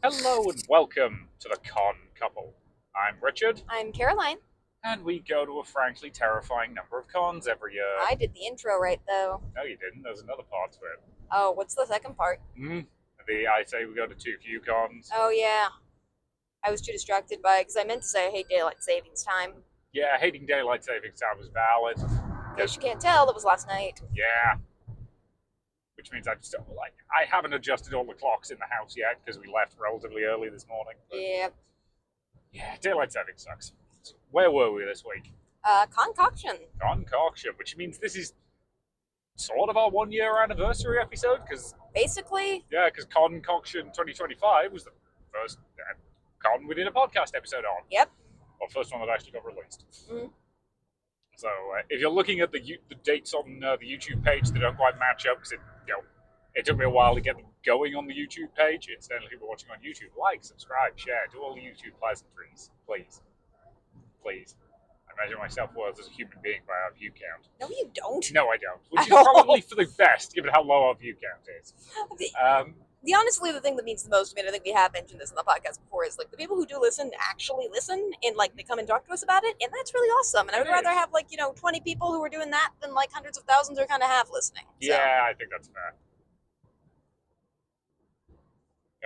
Hello and welcome to the Con Couple. I'm Richard, I'm Caroline. and we go to a frankly terrifying number of cons every year. I did the intro right though. No, you didn't. There's another part to it. Oh, what's the second part? I say we go to too few cons. Oh yeah, I was too distracted by it because I meant to say I hate daylight savings time. Yeah, hating daylight savings time was valid. In case you can't tell, that was last night. Yeah, which means I haven't adjusted all the clocks in the house yet because we left relatively early this morning. But Yeah. yeah, daylight savings sucks. So where were we this week? Concoction. Concoction, which means this is sort of our 1 year anniversary episode because Basically, Concoction 2025 was the first con we did a podcast episode on. yep. Or first one that actually got released. Mhm. So if you're looking at the dates on the YouTube page, they don't quite match up because it took me a while to get them going on the YouTube page. Incidentally, people watching on YouTube, like, subscribe, share, do all the YouTube pleasantries, please, please. I measure my self-worth as a human being by our view count. No, you don't. No, I don't. Which is Oh. probably for the best, given how low our view count is. The thing that means the most to me, and I think we have mentioned this in the podcast before, is like the people who do listen actually listen and like they come and talk to us about it, and that's really awesome. And I would rather have 20 people who are doing that than like hundreds of thousands who are kind of half listening. So. Yeah, I think that's fair.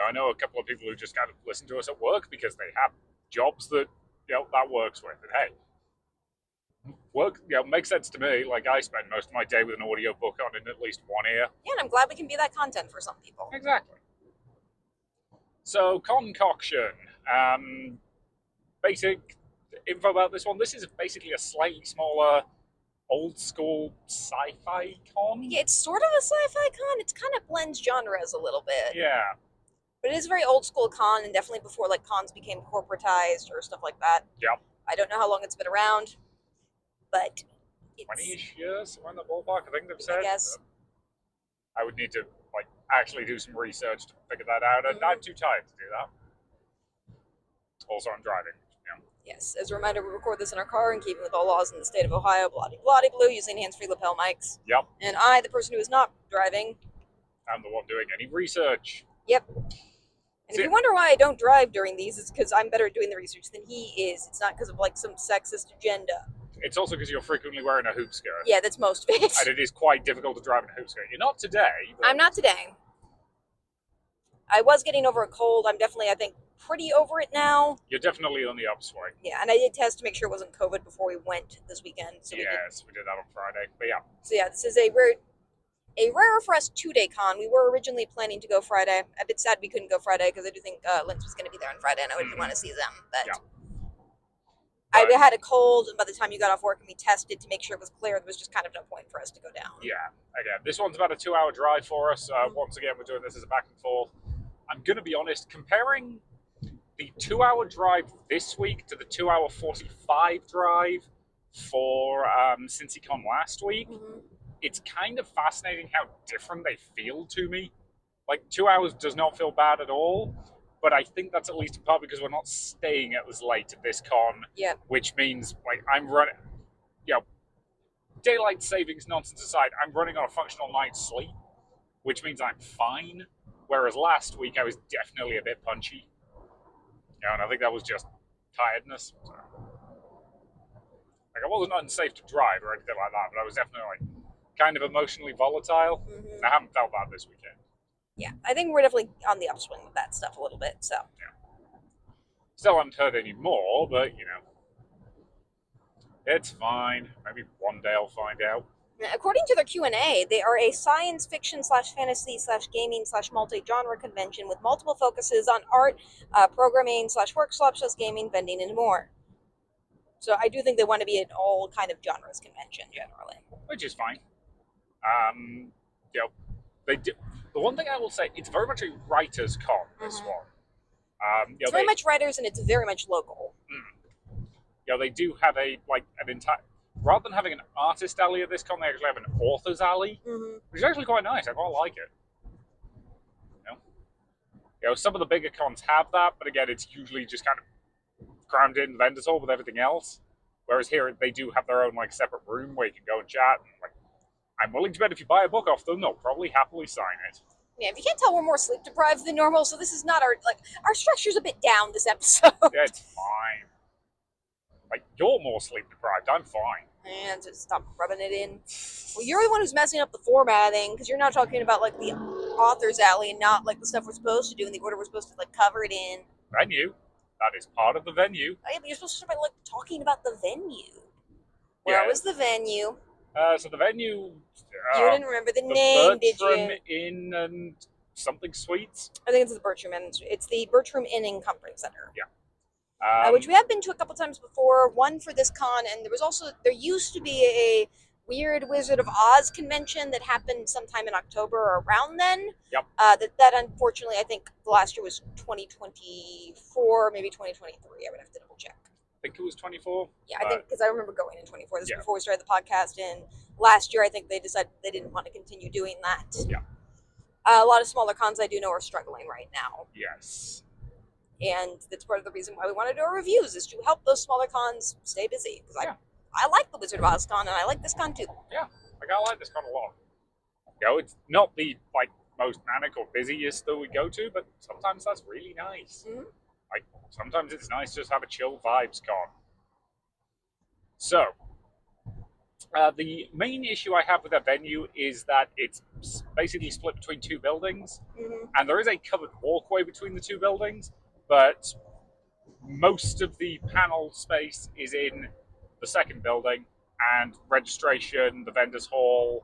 I know a couple of people who just kind of listen to us at work because they have jobs that that works with. And hey, work makes sense to me. Like I spend most of my day with an audio book on in at least one ear. Yeah, and I'm glad we can be that content for some people. Exactly. So Concoction, basic info about this one. This is basically a slightly smaller, old school sci-fi con. Yeah, it's sort of a sci-fi con. It kind of blends genres a little bit. Yeah. But it is a very old school con, and definitely before like cons became corporatized or stuff like that. Yep. I don't know how long it's been around, but it's 20-ish years, somewhere in the ballpark. I think they've said. I guess. I would need to actually do some research to figure that out, and I'm too tired to do that. Also, I'm driving. Yes, as a reminder, we record this in our car in keeping with all laws in the state of Ohio, bloody blue, using hands-free lapel mics. Yep. And I, the person who is not driving, I'm the one doing any research. Yep. And if you wonder why I don't drive during these, it's because I'm better at doing the research than he is. It's not because of like some sexist agenda. It's also because you're frequently wearing a hoop skirt. Yeah, that's most of it. And it is quite difficult to drive in a hoop skirt. You're not today. I'm not today. I was getting over a cold. I'm definitely, I think, pretty over it now. You're definitely on the upswing. Yeah, and I did test to make sure it wasn't COVID before we went this weekend. So we did that on Friday. But yeah. So yeah, this is a rare for us 2-day con. We were originally planning to go Friday. I'm a bit sad we couldn't go Friday because I do think Lynch was going to be there on Friday, and I didn't want to see them. But I had a cold, and by the time you got off work and we tested to make sure it was clear, there was just kind of no point for us to go down. Yeah, again, this one's about a 2-hour drive for us. Once again, we're doing this as a back and forth. I'm going to be honest, comparing the 2-hour drive this week to the 2-hour 45 drive for CincyCon last week, it's kind of fascinating how different they feel to me. Like 2 hours does not feel bad at all, but I think that's at least in part because we're not staying at as late at this con. Yeah. Which means I'm running, daylight savings nonsense aside, I'm running on a functional night's sleep, which means I'm fine. Whereas last week I was definitely a bit punchy. And I think that was just tiredness. So. I wasn't unsafe to drive or anything like that, but I was definitely kind of emotionally volatile. I haven't felt that this weekend. Yeah, I think we're definitely on the upswing with that stuff a little bit. So still haven't heard any more, but it's fine. Maybe one day I'll find out. According to their Q&A, they are a science fiction / fantasy / gaming / multi-genre convention with multiple focuses on art, programming / workshop / gaming, vending, and more. So I do think they want to be an all kind of genres convention generally, which is fine. They do. The one thing I will say, it's very much a writers' con. This one. It's very much writers, and it's very much local. They do have an entire. Rather than having an artist alley at this con, they actually have an author's alley, which is actually quite nice. I quite like it. Some of the bigger cons have that, but again, it's usually just kind of crammed in the vendors hall with everything else. Whereas here, they do have their own separate room where you can go and chat. And, I'm willing to bet if you buy a book off them, they'll probably happily sign it. Yeah, if you can't tell, we're more sleep deprived than normal, so this is not our structure's a bit down this episode. Yeah, it's fine. Like, you're more sleep deprived. I'm fine. And just stop rubbing it in. Well, you're the one who's messing up the formatting because you're not talking about like the author's alley and not like the stuff we're supposed to do in the order we're supposed to like cover it in. Venue. That is part of the venue. Oh, yeah, but you're supposed to start by like talking about the venue. Where was the venue? So the venue. You didn't remember the name, did Bertram you? Inn and something Sweets. I think it's the Bertram Inn. It's the Bertram Inn and Conference Center. Yeah. Which we have been to a couple times before. One for this con, and there used to be a weird Wizard of Oz convention that happened sometime in October or around then. Yep. That unfortunately, I think the last year was 2024, maybe 2023. I would have to double check. I think it was 24. Yeah, I think because I remember going in 24. This Yeah. before we started the podcast, and last year I think they decided they didn't want to continue doing that. Yeah. A lot of smaller cons I do know are struggling right now. Yes. And that's part of the reason why we want to do our reviews is to help those smaller cons stay busy. Because I like the Wizard of Oz con, and I like this con too. Yeah, like I like this con a lot. You know, it's not the most manic or busiest that we go to, but sometimes that's really nice. Mm-hmm. Like sometimes it's nice just to have a chill vibes con. So, the main issue I have with that venue is that it's basically split between two buildings, and there is a covered walkway between the two buildings, but most of the panel space is in the second building, and registration, the vendors hall,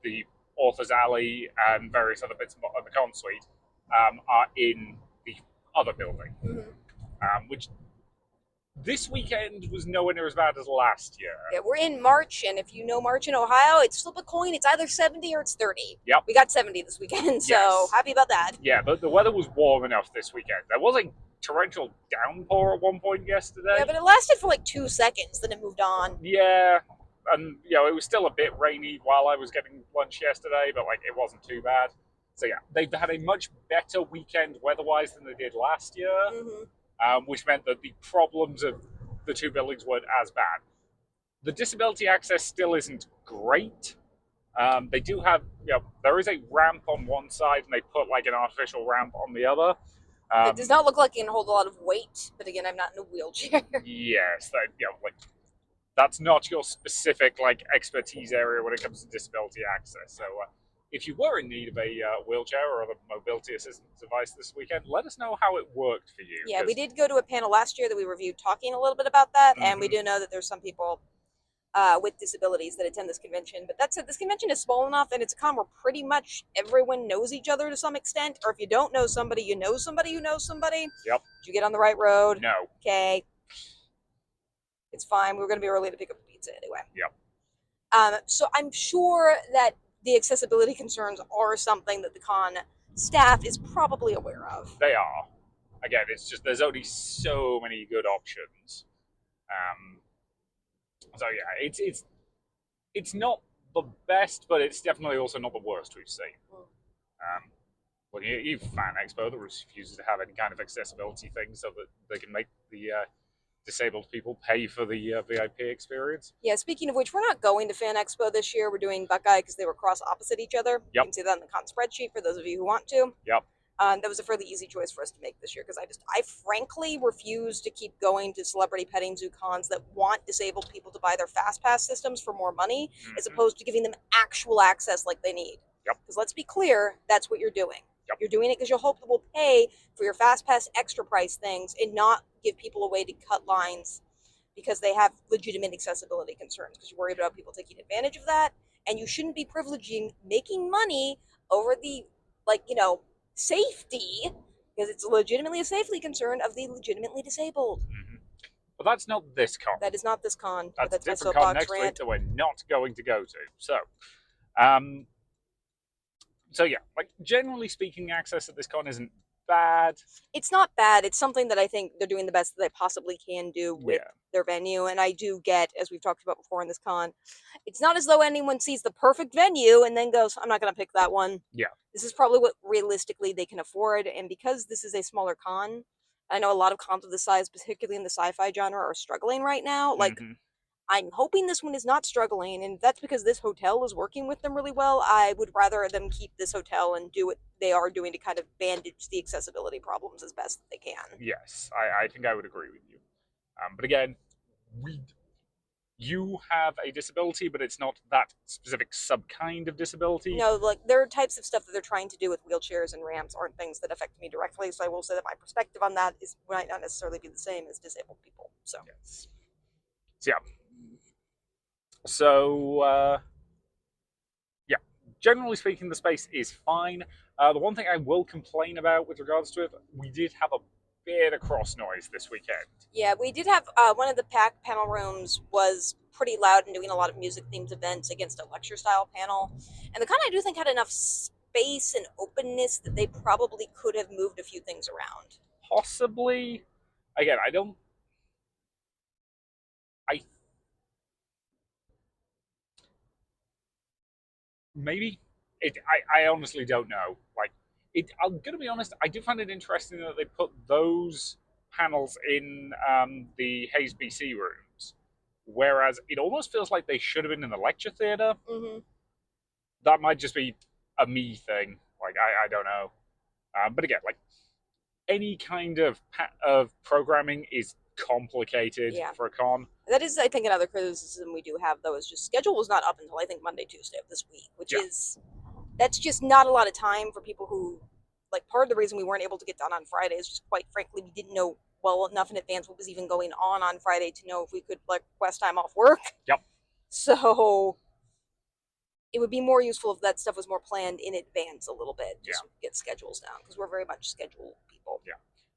the author's alley, and various other bits of the con suite are in the other building, which this weekend was nowhere near as bad as last year. Yeah, we're in March, and if you know March in Ohio, it's flip a coin. It's either 70 or it's 30. Yep. We got 70 this weekend, so Yes. happy about that. Yeah, but the weather was warm enough this weekend. There was a torrential downpour at one point yesterday. Yeah, but it lasted for like 2 seconds, then it moved on. Yeah, and it was still a bit rainy while I was getting lunch yesterday, but it wasn't too bad. So yeah, they've had a much better weekend weather-wise than they did last year, which meant that the problems of the two buildings weren't as bad. The disability access still isn't great. They do have, there is a ramp on one side, and they put an artificial ramp on the other. It does not look like it can hold a lot of weight, but again, I'm not in a wheelchair. Yes, that's not your specific expertise area when it comes to disability access. So if you were in need of a wheelchair or other mobility assistance device this weekend, let us know how it worked for you. Yeah, we did go to a panel last year that we reviewed talking a little bit about that, and we do know that there's some people with disabilities that attend this convention. But that said, this convention is small enough, and it's a con where pretty much everyone knows each other to some extent. Or if you don't know somebody, you know somebody who knows somebody. Yep. Did you get on the right road? No. Okay. It's fine. We're going to be early to pick up the pizza anyway. Yep. So I'm sure that the accessibility concerns are something that the con staff is probably aware of. They are. Again, it's just there's only so many good options. So yeah, it's not the best, but it's definitely also not the worst we've seen. Well, you Fan Expo that refuses to have any kind of accessibility thing so that they can make the disabled people pay for the VIP experience. Yeah, speaking of which, we're not going to Fan Expo this year. We're doing Buckeye because they were cross opposite each other. Yep. You can see that in the con spreadsheet for those of you who want to. Yep. That was a fairly easy choice for us to make this year because I frankly refuse to keep going to celebrity petting zoo cons that want disabled people to buy their fast pass systems for more money as opposed to giving them actual access like they need. Yep. Because let's be clear, that's what you're doing. Yep. You're doing it because you hope that we'll pay for your fast pass extra price things and not give people a way to cut lines because they have legitimate accessibility concerns because you're worried about people taking advantage of that, and you shouldn't be privileging making money over the safety, because it's legitimately a safety concern of the legitimately disabled. But that's not this con. That is not this con. That's my a different soapbox con next rant. week that we're not going to go to. So yeah, generally speaking, access at this con isn't bad. It's not bad. It's something that I think they're doing the best that they possibly can do with their venue. And I do get, as we've talked about before in this con, it's not as though anyone sees the perfect venue and then goes, I'm not going to pick that one. Yeah. This is probably what realistically they can afford. And because this is a smaller con, I know a lot of cons of this size, particularly in the sci-fi genre, are struggling right now. I'm hoping this one is not struggling, and if that's because this hotel is working with them really well. I would rather them keep this hotel and do what they are doing to kind of bandage the accessibility problems as best that they can. Yes, I think I would agree with you. But again, we you have a disability, but it's not that specific sub kind of disability. No, like there are types of stuff that they're trying to do with wheelchairs and ramps aren't things that affect me directly. So I will say that my perspective on that is might not necessarily be the same as disabled people. So Yes. So yeah. So yeah, generally speaking, the space is fine. The one thing I will complain about with regards to it, we did have a bit of cross noise this weekend. yeah, we did have one of the pack panel rooms was pretty loud and doing a lot of music themed events against a lecture style panel, and the kind I do think had enough space and openness that they probably could have moved a few things around. Possibly, again, I don't. I maybe it. I honestly don't know. Like it. I'm gonna be honest. I do find it interesting that they put those panels in the Hayes BC rooms, whereas it almost feels like they should have been in the lecture theater. Mm-hmm. That might just be a me thing. Like I don't know. But again, like any kind of programming is complicated Yeah. for a con. That is, I think, another criticism we do have, though, is just schedule was not up until I think Monday, Tuesday of this week, which Yeah. is that's just not a lot of time for people who like. Part of the reason we weren't able to get done on Friday is just quite frankly we didn't know well enough in advance what was even going on Friday to know if we could like request time off work. Yep. So it would be more useful if that stuff was more planned in advance a little bit, just get schedules down because we're very much schedule people. Yeah,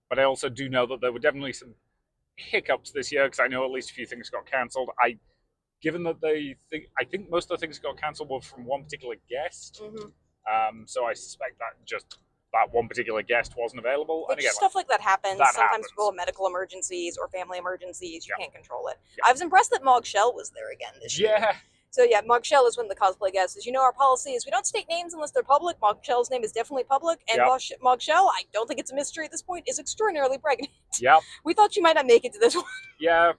but I also do know that there were definitely some hiccups this year because I know at least a few things got cancelled. Given that I think most of the things that got cancelled were from one particular guest. Mm-hmm. So I suspect that just that one particular guest wasn't available. Which and again, stuff like that happens. that Sometimes happens. people have medical emergencies or family emergencies. You Yep. can't control it. Yep. I was impressed that Mog Shell was there again this year. Yeah, So yeah, Mog Shell is one of the cosplay guests. As you know, our policy is we don't state names unless they're public. Mog Shell's name is definitely public, and Yep. Mog Shell, I don't think it's a mystery at this point, is extraordinarily pregnant. yep, We thought she might not make it to this one. yeah.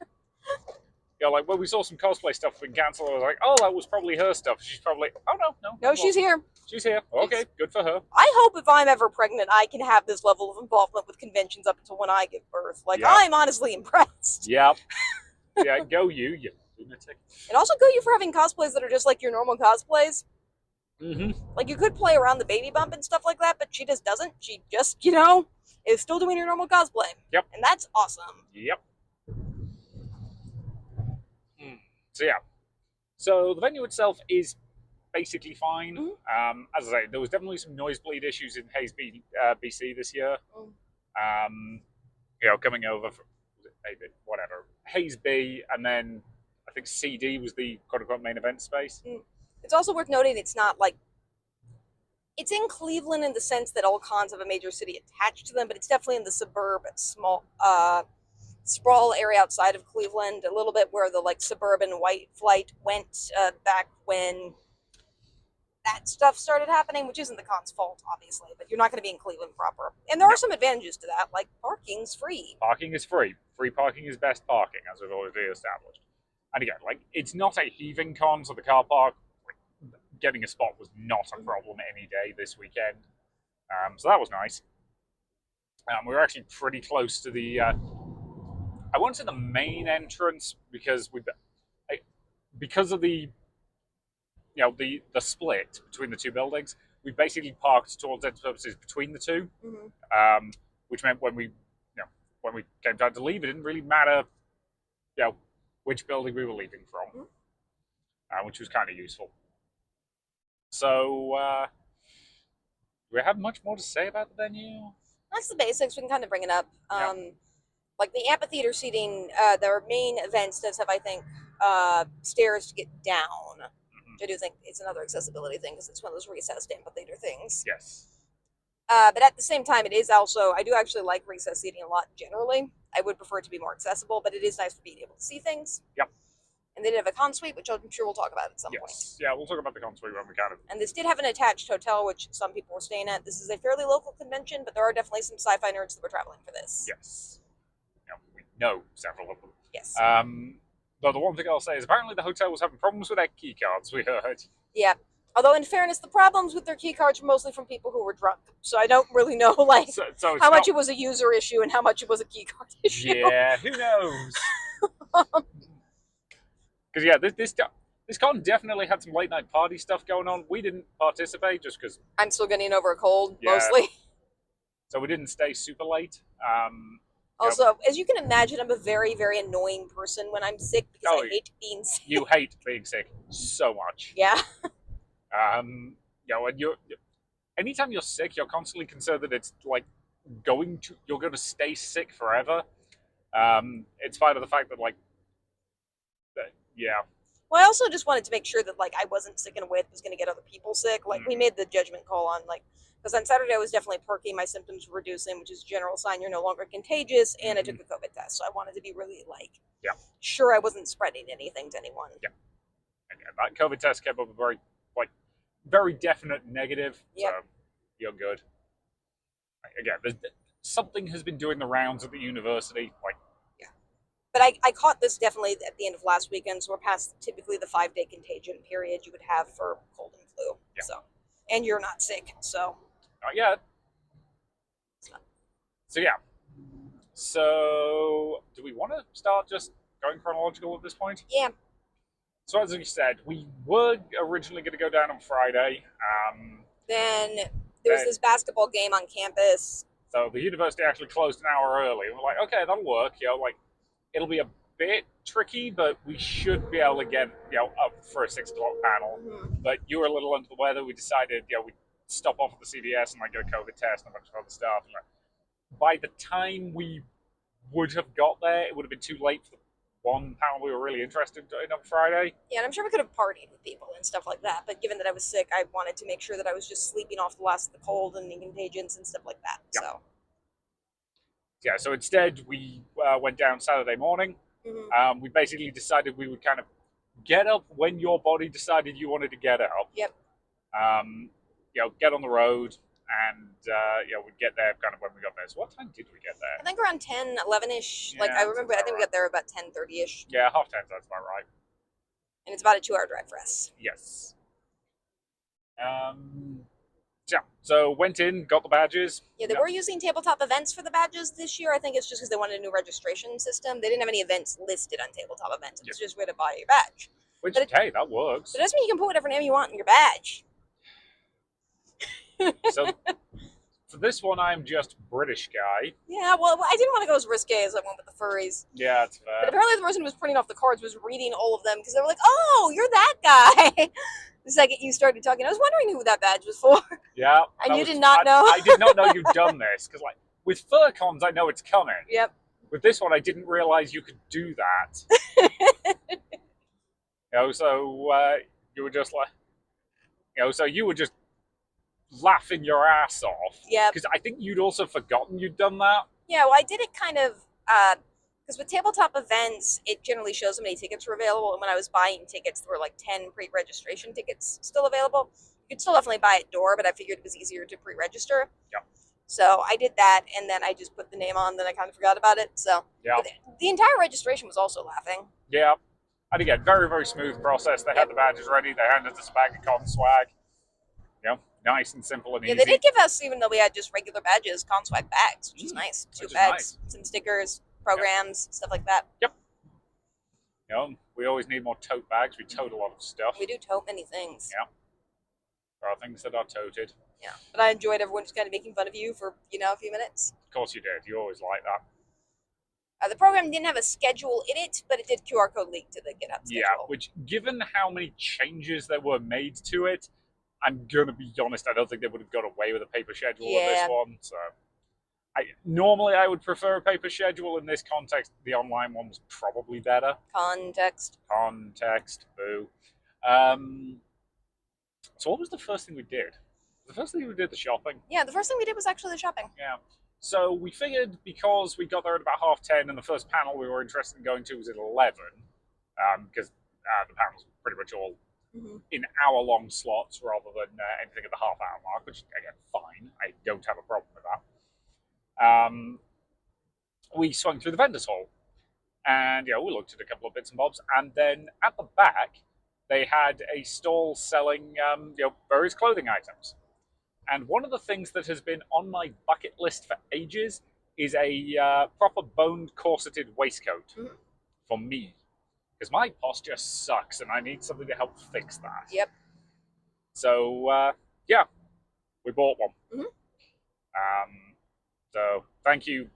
Yeah, like when we saw some cosplay stuff being cancelled, I was like, oh, that was probably her stuff. She's probably, oh no, No, she's here. She's here. Okay, good for her. I hope if I'm ever pregnant, I can have this level of involvement with conventions up until when I give birth. Like, Yep. I'm honestly impressed. Yep. Yeah, go you lunatic. And also go you for having cosplays that are just like your normal cosplays. Mm-hmm. Like, you could play around the baby bump and stuff like that, but she just doesn't. She just, is still doing her normal cosplay. Yep. And that's awesome. Yep. So yeah. So the venue itself is basically fine. Mm-hmm. As I say, there was definitely some noise-bleed issues in Hayes BC this year. Coming over from whatever Hayes B, and then I think CD was the quote-unquote main event space. It's also worth noting it's not like it's in Cleveland in the sense that all cons have a major city attached to them, but it's definitely in the suburb, small sprawl area outside of Cleveland, a little bit where the like suburban white flight went back when that stuff started happening, which isn't the con's fault, obviously, but you're not going to be in Cleveland proper. And there are some advantages to that, like parking's free. Parking is free. Free parking is best parking, as we've already established. And again, like it's not a heaving con, so the car park, getting a spot was not a problem any day this weekend. So that was nice. We were actually pretty close to the. I won't say the main entrance because because of the the split between the two buildings, we basically parked towards end purposes between the two, which meant when we came time to leave, it didn't really matter, which building we were leaving from, which was kind of useful. So, do we have much more to say about the venue? That's the basics. We can kind of bring it up. Like the amphitheater seating, their main events does have, I think, stairs to get down. I do think it's another accessibility thing because it's one of those recessed amphitheater things. Yes. But at the same time, it is also, I do actually like recessed seating a lot generally. I would prefer it to be more accessible, but it is nice for being able to see things. Yep. And they did have a con suite, which I'm sure we'll talk about at some point. Yeah, we'll talk about the con suite when we can. And this did have an attached hotel, which some people were staying at. This is a fairly local convention, but there are definitely some sci-fi nerds that were traveling for this. Yes. We know several of them. Yes. Though the one thing I'll say is apparently the hotel was having problems with their key cards, we heard. Yeah. Although, in fairness, the problems with their key cards were mostly from people who were drunk. So I don't really know, like, So it's how much not. it was a user issue and how much it was a key card issue. Yeah, who knows? Because yeah, this con definitely had some late night party stuff going on. We didn't participate just because, I'm still getting over a cold, yeah, mostly. so we didn't stay super late. Also, as you can imagine, I'm a very, very annoying person when I'm sick because Oh, I hate being sick. You hate being sick so much. Yeah. You know, and anytime you're sick, you're constantly concerned that it's like you're going to stay sick forever. In spite of the fact that yeah. Well, I also just wanted to make sure that like I wasn't sick in a way that was going to get other people sick. Like we made the judgment call on like because on Saturday I was definitely perky, my symptoms were reducing, which is a general sign you're no longer contagious, and I took a COVID test, so I wanted to be really like sure I wasn't spreading anything to anyone. Yeah, and that COVID test came up very definite negative. Yep. So you're good. Again, something has been doing the rounds at the university. But I caught this definitely at the end of last weekend, so we're past typically the 5-day contagion period you would have for cold and flu. Yeah. So, and you're not sick, so. Not yet. So yeah. So do we want to start just going chronological at this point? Yeah. So as we said, we were originally going to go down on Friday. Then there was this basketball game on campus. So the university actually closed an hour early. We're like, okay, that'll work. It'll be a bit tricky, but we should be able to get up for a 6 o'clock panel. Mm-hmm. But you were a little under the weather. We decided we'd stop off at the CVS and get a COVID test and a bunch of other stuff. And, by the time we would have got there, it would have been too late for the one panel we were really interested in on Friday. Yeah, and I'm sure we could have partied with people and stuff like that. But given that I was sick, I wanted to make sure that I was just sleeping off the last of the cold and the contagions and stuff like that. Yeah. So. Yeah, so instead we went down Saturday morning. Mm-hmm. We basically decided we would kind of get up when your body decided you wanted to get up. Yep. Get on the road, and we'd get there kind of when we got there. So what time did we get there? I think around 10, 11-ish. Yeah, like I remember, I think we got there about 10:30-ish. Yeah, 10:30, that's about right. And it's about a 2-hour drive for us. Yes. So went in, got the badges. Yeah, they were using tabletop events for the badges this year. I think it's just because they wanted a new registration system. They didn't have any events listed on tabletop events. It's just where to buy your badge. Which, hey, that works. But it doesn't mean you can put whatever name you want in your badge. So for this one, I'm just British guy. Yeah, well, I didn't want to go as risque as I went with the furries. Yeah, it's fair. But apparently the person who was printing off the cards was reading all of them because they were like, oh, you're that guy. The second you started talking, I was wondering who that badge was for. Yeah. And you did not know? I did not know you'd done this because with fur cons, I know it's coming. Yep. With this one, I didn't realize you could do that. So you were just so you were just laughing your ass off. Yeah. Because I think you'd also forgotten you'd done that. Yeah, well, I did it kind of, because with tabletop events, it generally shows how many tickets were available. And when I was buying tickets, there were 10 pre-registration tickets still available. You could still definitely buy at door, but I figured it was easier to pre-register. Yeah. So I did that, and then I just put the name on, then I kind of forgot about it. So yeah. The entire registration was also laughing. Yeah. And again, very, very smooth process. They had the badges ready. They handed us a bag of con swag. Nice and simple and easy. Yeah, they did give us, even though we had just regular badges, con swag bags, which is nice. 2 bags, some stickers, programs, stuff like that. Yep. We always need more tote bags. We tote a lot of stuff. We do tote many things. Yeah. There are things that are toted. Yeah. But I enjoyed everyone just kind of making fun of you for, a few minutes. Of course you did. You always like that. The program didn't have a schedule in it, but it did QR code link to the GitHub schedule. Yeah, which, given how many changes that were made to it, I'm going to be honest, I don't think they would have got away with a paper schedule with this one. So, normally I would prefer a paper schedule. In this context, the online one was probably better. Context, boo. So what was the first thing we did? The first thing we did, the shopping. Yeah, the first thing we did was actually the shopping. Yeah. So we figured because we got there at about 10:30 and the first panel we were interested in going to was at 11, because the panels were pretty much all in hour-long slots rather than anything at the half-hour mark, which, again, fine. I don't have a problem with that. We swung through the vendors hall. And we looked at a couple of bits and bobs, and then at the back they had a stall selling various clothing items. And one of the things that has been on my bucket list for ages is a proper boned corseted waistcoat for me, because my posture sucks and I need something to help fix that. Yep. So we bought one. So thank you,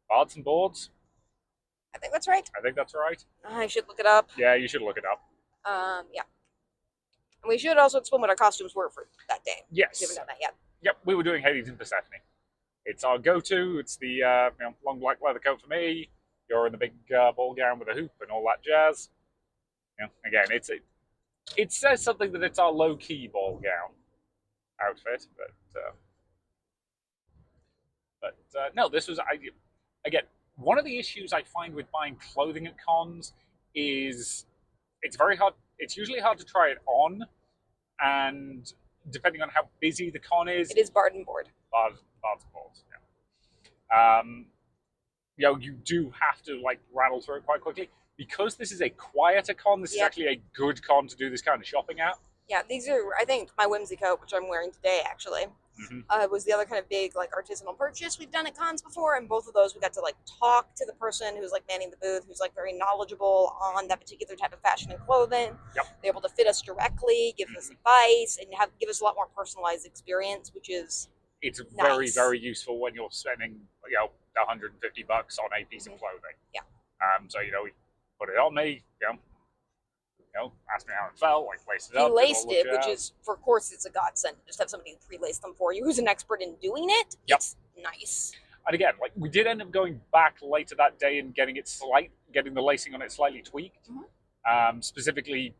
Bards and Boards. I think that's right. I think that's right. I should look it up. Yeah, you should look it up. Yeah. And we should also explain what our costumes were for that day. Yes. We haven't done that yet. Yep, we were doing Hades and Persephone. It's our go-to. It's the long black leather coat for me. You're in the big ball gown with a hoop and all that jazz. Again, it says something that it's our low-key ball gown outfit, but no, this was again, one of the issues I find with buying clothing at cons is it's very hard. It's usually hard to try it on, and depending on how busy the con is, it is Bard and Board. Bards and Boards. Yeah. You do have to rattle through it quite quickly because this is a quieter con. This is actually a good con to do this kind of shopping at. Yeah, these are, I think, my whimsy coat, which I'm wearing today, actually. Was the other kind of big artisanal purchase we've done at cons before, and both of those we got to talk to the person who's manning the booth, who's very knowledgeable on that particular type of fashion and clothing. Yep. They're able to fit us directly, give us advice, and give us a lot more personalized experience, which is it's very very useful when you're spending $150 on a piece of clothing. Yeah. So we put it on me. Asked me how it felt, laced it up. He laced it, which is, for course, it's a godsend to just have somebody pre-lace them for you who's an expert in doing it. Yep. It's nice. And again, we did end up going back later that day and getting the lacing on it slightly tweaked. Specifically,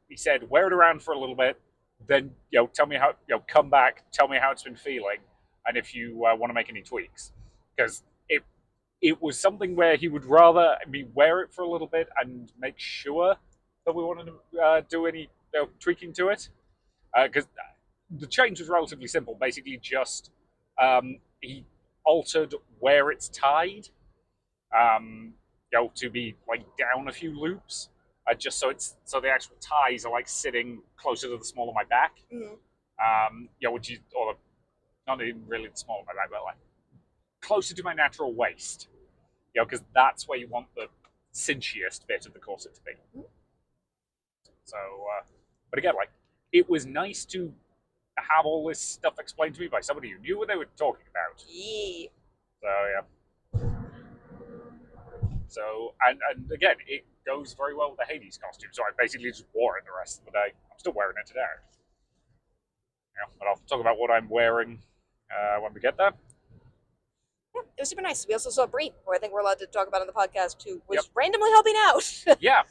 he said, wear it around for a little bit, then tell me how, come back, tell me how it's been feeling, and if you want to make any tweaks, because it was something where he would rather me wear it for a little bit and make sure that we wanted to do any tweaking to it. Because the change was relatively simple. Basically, just he altered where it's tied, to be down a few loops, just so the actual ties are sitting closer to the small of my back. Which is not even really the small of my back, but closer to my natural waist, because that's where you want the cinchiest bit of the corset to be. So, but again, it was nice to have all this stuff explained to me by somebody who knew what they were talking about. Yeah. So yeah. So and again, it goes very well with the Hades costume. So I basically just wore it the rest of the day. I'm still wearing it today. But I'll talk about what I'm wearing when we get there. Yeah, it was super nice. We also saw Bree, who I think we're allowed to talk about on the podcast, who was randomly helping out. Yeah.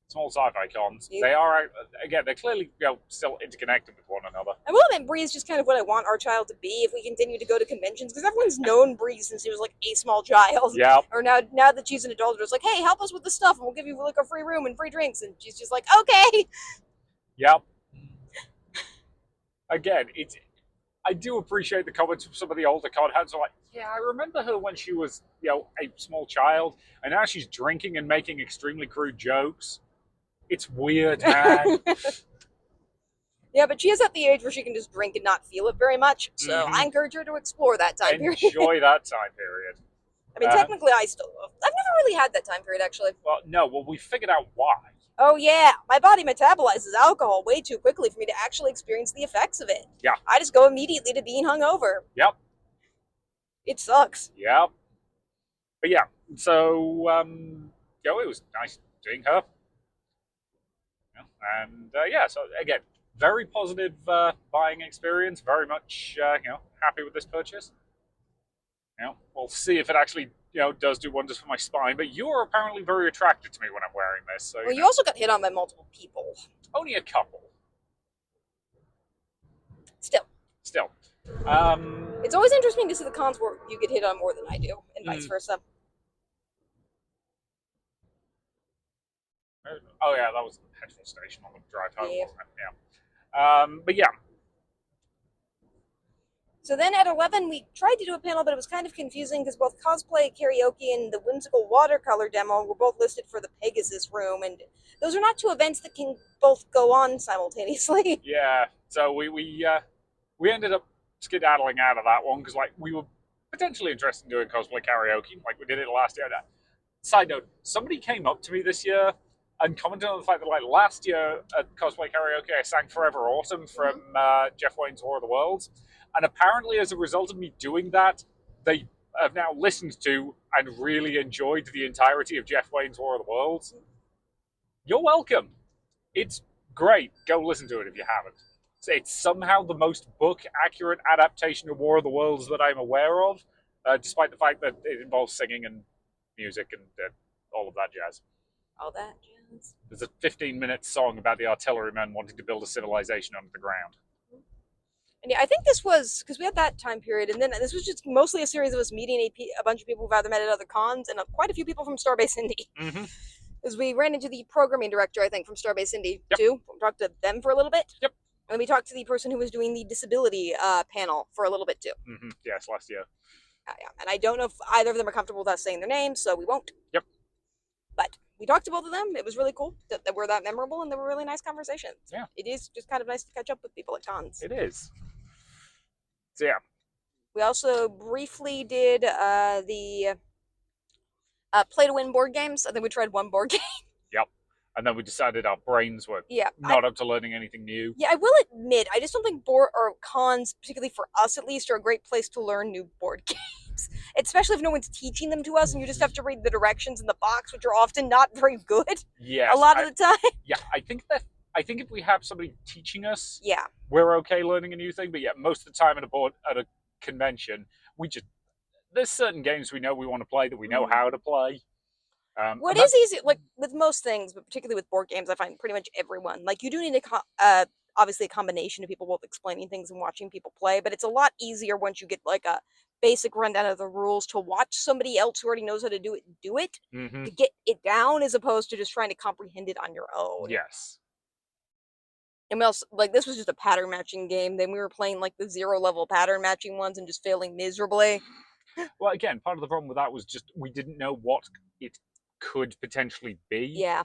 Small sci-fi cons. Yeah. They are, again, they're clearly still interconnected with one another. I will admit, Bree is just kind of what I want our child to be if we continue to go to conventions, because everyone's known Bree since she was a small child. Yeah. Or now that she's an adult, it's hey, help us with the stuff, and we'll give you a free room and free drinks, and she's just okay. Yep. Again, I do appreciate the comments from some of the older con heads. Yeah, I remember her when she was, a small child, and now she's drinking and making extremely crude jokes. It's weird, man. Yeah, but she is at the age where she can just drink and not feel it very much. So I encourage her to explore that time period. Enjoy that time period. I mean, technically, I've never really had that time period, actually. Well, no. Well, we figured out why. Oh, yeah. My body metabolizes alcohol way too quickly for me to actually experience the effects of it. Yeah. I just go immediately to being hungover. Yep. It sucks. Yep. But yeah, so, it was nice seeing her. And, so again, very positive buying experience. Very much, happy with this purchase. We'll see if it actually, does do wonders for my spine. But you're apparently very attracted to me when I'm wearing this. So, well, you also got hit on by multiple people. Only a couple. Still. It's always interesting to see the cons where you get hit on more than I do, and vice versa. Oh yeah, that was the petrol station on the drive home, wasn't it? Yeah. But yeah. So then at 11, we tried to do a panel, but it was kind of confusing because both cosplay, karaoke, and the whimsical watercolor demo were both listed for the Pegasus room, and those are not two events that can both go on simultaneously. Yeah, so we ended up skedaddling out of that one because like we were potentially interested in doing cosplay karaoke, like we did it last year. Side note: somebody came up to me this year and commented on the fact that like last year at cosplay karaoke, I sang "Forever Autumn" from Jeff Wayne's War of the Worlds, and apparently as a result of me doing that, they have now listened to and really enjoyed the entirety of Jeff Wayne's War of the Worlds. You're welcome. It's great. Go listen to it if you haven't. It's somehow the most book accurate adaptation of War of the Worlds that I'm aware of, despite the fact that it involves singing and music and all of that jazz. All that jazz. There's a 15-minute song about the artillerymen wanting to build a civilization under the ground. And yeah, I think this was because we had that time period, and then this was just mostly a series of us meeting a bunch of people who've either met at other cons and quite a few people from Starbase Indie. Mm-hmm. Because we ran into the programming director, I think, from Starbase Indie Yep. too. We talked to them for a little bit. Yep. And we talked to the person who was doing the disability panel for a little bit too. Mm-hmm. Yes, last year. Yeah. And I don't know if either of them are comfortable with us saying their names, so we won't. Yep. But we talked to both of them. It was really cool that they were that memorable, and they were really nice conversations. Yeah. It is just kind of nice to catch up with people at cons. It is. So yeah. We also briefly did the play to win board games. I think we tried one board game. Yep. And then we decided our brains were not up to learning anything new. Yeah, I will admit, I just don't think board or cons, particularly for us at least, are a great place to learn new board games. Especially if no one's teaching them to us and you just have to read the directions in the box, which are often not very good. Yes. A lot of the time. Yeah, I think if we have somebody teaching us, yeah, we're okay learning a new thing. But yeah, most of the time at a convention, there's certain games we know we want to play that we know how to play. What is easy, like with most things, but particularly with board games, I find pretty much everyone, like you do need obviously a combination of people both explaining things and watching people play, but it's a lot easier once you get like a basic rundown of the rules to watch somebody else who already knows how to do it mm-hmm. to get it down as opposed to just trying to comprehend it on your own. Yes. And we also, like, this was just a pattern matching game. Then we were playing like the 0 level pattern matching ones and just failing miserably. Well, again, part of the problem with that was just we didn't know what it could potentially be. Yeah.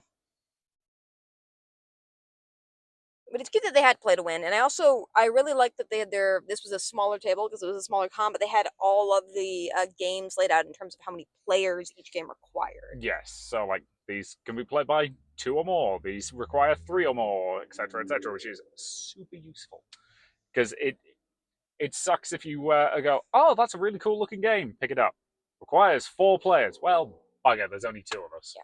But it's good that they had play to win. And I really liked that they had this was a smaller table because it was a smaller con, but they had all of the games laid out in terms of how many players each game required. Yes. So, like, these can be played by 2 or more. These require 3 or more, etc., which is super useful. Because it sucks if you go, oh, that's a really cool looking game, pick it up. Requires 4 players. Well, bugger, there's only 2 of us. Yeah.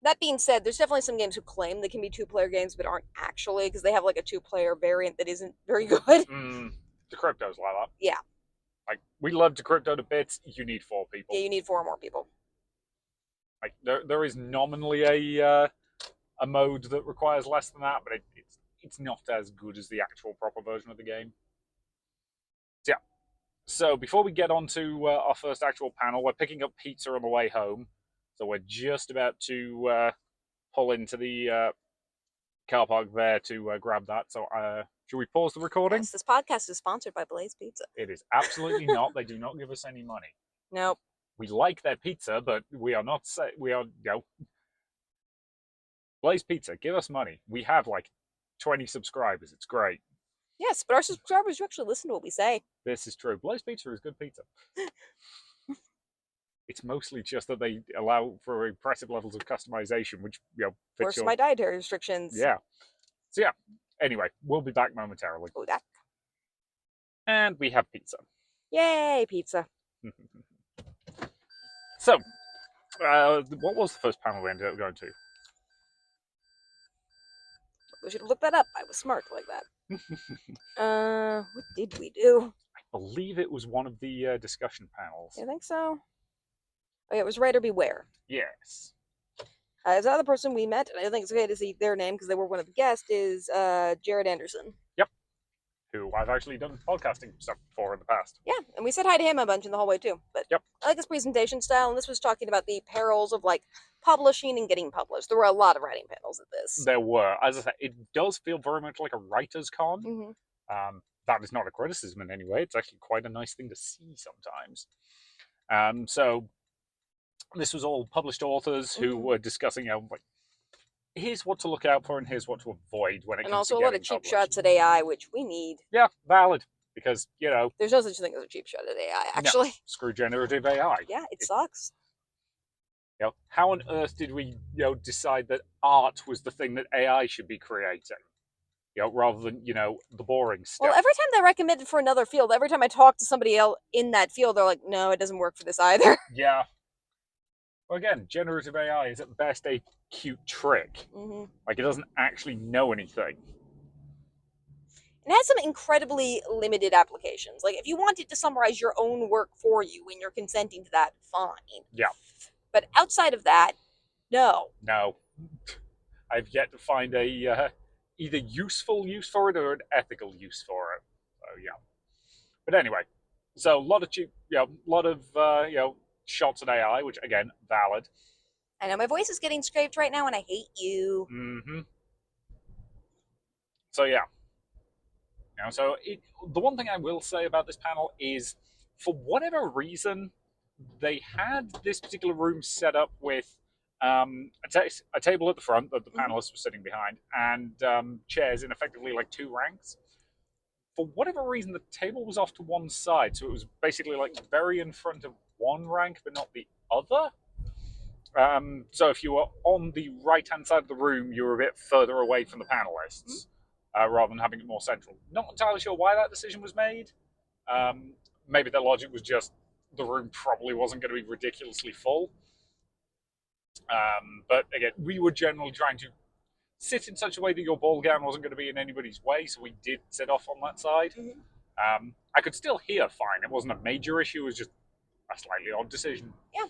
That being said, there's definitely some games who claim they can be 2-player games, but aren't actually, because they have like a 2-player variant that isn't very good. Decrypto's like that. Yeah. Like, we love Decrypto to bits. You need 4 people. Yeah, you need 4 or more people. Like, there is nominally a mode that requires less than that, but it's not as good as the actual proper version of the game. So, yeah. So before we get on to our first actual panel, we're picking up pizza on the way home. So we're just about to pull into the car park there to grab that. So should we pause the recording? Yes, this podcast is sponsored by Blaze Pizza. It is absolutely not. They do not give us any money. Nope. We like their pizza, but we are not. Blaze Pizza, give us money. We have like 20 subscribers. It's great. Yes, but our subscribers actually listen to what we say. This is true. Blaze Pizza is good pizza. It's mostly just that they allow for impressive levels of customization, which fits my dietary restrictions. Yeah. So yeah. Anyway, we'll be back momentarily. Oh, that. And we have pizza. Yay, pizza. So, what was the first panel we ended up going to? We should look that up. I was smart like that. What did we do? I believe it was one of the discussion panels. I think so. Oh, yeah, it was Writer Beware. Yes. The other person we met, and I think it's okay to see their name because they were one of the guests, is Jared Anderson. Yep. Who I've actually done podcasting stuff for in the past. Yeah, and we said hi to him a bunch in the hallway too. But yep. I like his presentation style, and this was talking about the perils of like publishing and getting published. There were a lot of writing panels at this. There were. As I said, it does feel very much like a writer's con. Mm-hmm. that is not a criticism in any way. It's actually quite a nice thing to see sometimes. So this was all published authors who were discussing, like, here's what to look out for and here's what to avoid when it And comes to also a lot getting of cheap published. shots at AI, which we need. Yeah, valid. Because, there's no such thing as a cheap shot at AI, actually. No, screw generative AI. Yeah, it sucks. How on earth did we, decide that art was the thing that AI should be creating? Rather than, the boring stuff. Well, every time they recommend it for another field, every time I talk to somebody else in that field, they're like, no, it doesn't work for this either. Yeah. Well, again, generative AI is at best a cute trick. Mm-hmm. Like, it doesn't actually know anything. It has some incredibly limited applications. Like, if you wanted to summarize your own work for you and you're consenting to that, fine. Yeah. But outside of that, no. No. I've yet to find a either useful use for it or an ethical use for it. So, yeah. But anyway, so a lot of cheap, shots at AI, which again, valid. I know my voice is getting scraped right now, and I hate you. Mm-hmm. So yeah. So the one thing I will say about this panel is, for whatever reason, they had this particular room set up with a table at the front that the panelists were sitting behind, and chairs in effectively like two ranks. For whatever reason, the table was off to one side, so it was basically like very in front of one rank, but not the other. So if you were on the right-hand side of the room, you were a bit further away from the panelists, rather than having it more central. Not entirely sure why that decision was made. Maybe their logic was just the room probably wasn't going to be ridiculously full. But again, we were generally trying to sit in such a way that your ball gown wasn't going to be in anybody's way, so we did sit off on that side. I could still hear fine. It wasn't a major issue. It was just a slightly odd decision. Yeah.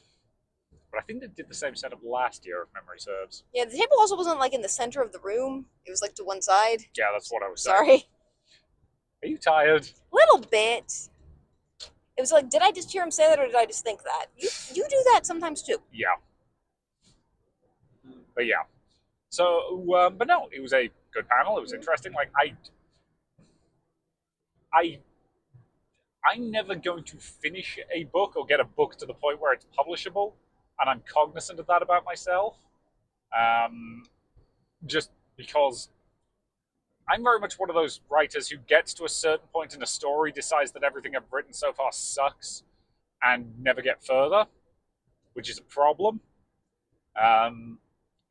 But I think they did the same setup last year, if memory serves. Yeah, the table also wasn't like in the center of the room. It was like to one side. Yeah, that's what I was saying. Sorry. Are you tired? Little bit. It was like, did I just hear him say that, or did I just think that? You do that sometimes too. Yeah. But yeah. So, but no, it was a good panel. It was interesting. Like, I'm never going to finish a book or get a book to the point where it's publishable, and I'm cognizant of that about myself. Just because I'm very much one of those writers who gets to a certain point in a story, decides that everything I've written so far sucks, and never get further, which is a problem.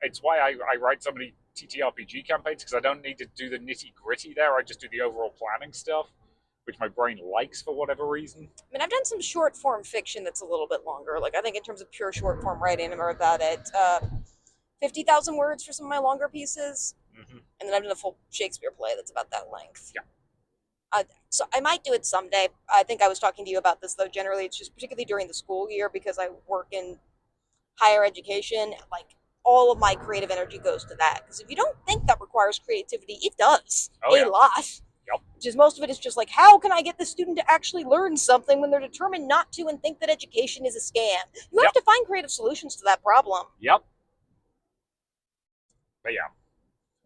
It's why I write so many TTRPG campaigns, because I don't need to do the nitty-gritty there. I just do the overall planning stuff, which my brain likes for whatever reason. I mean, I've done some short form fiction that's a little bit longer. Like, I think in terms of pure short form writing, I'm about at 50,000 words for some of my longer pieces. And then I've done a full Shakespeare play that's about that length. Yeah. So I might do it someday. I think I was talking to you about this, though. Generally, it's just particularly during the school year, because I work in higher education. Like, all of my creative energy goes to that. Because if you don't think that requires creativity, it does. A lot. Yep. Just most of it is just like, how can I get the student to actually learn something when they're determined not to and think that education is a scam? You have to find creative solutions to that problem. Yep. But yeah.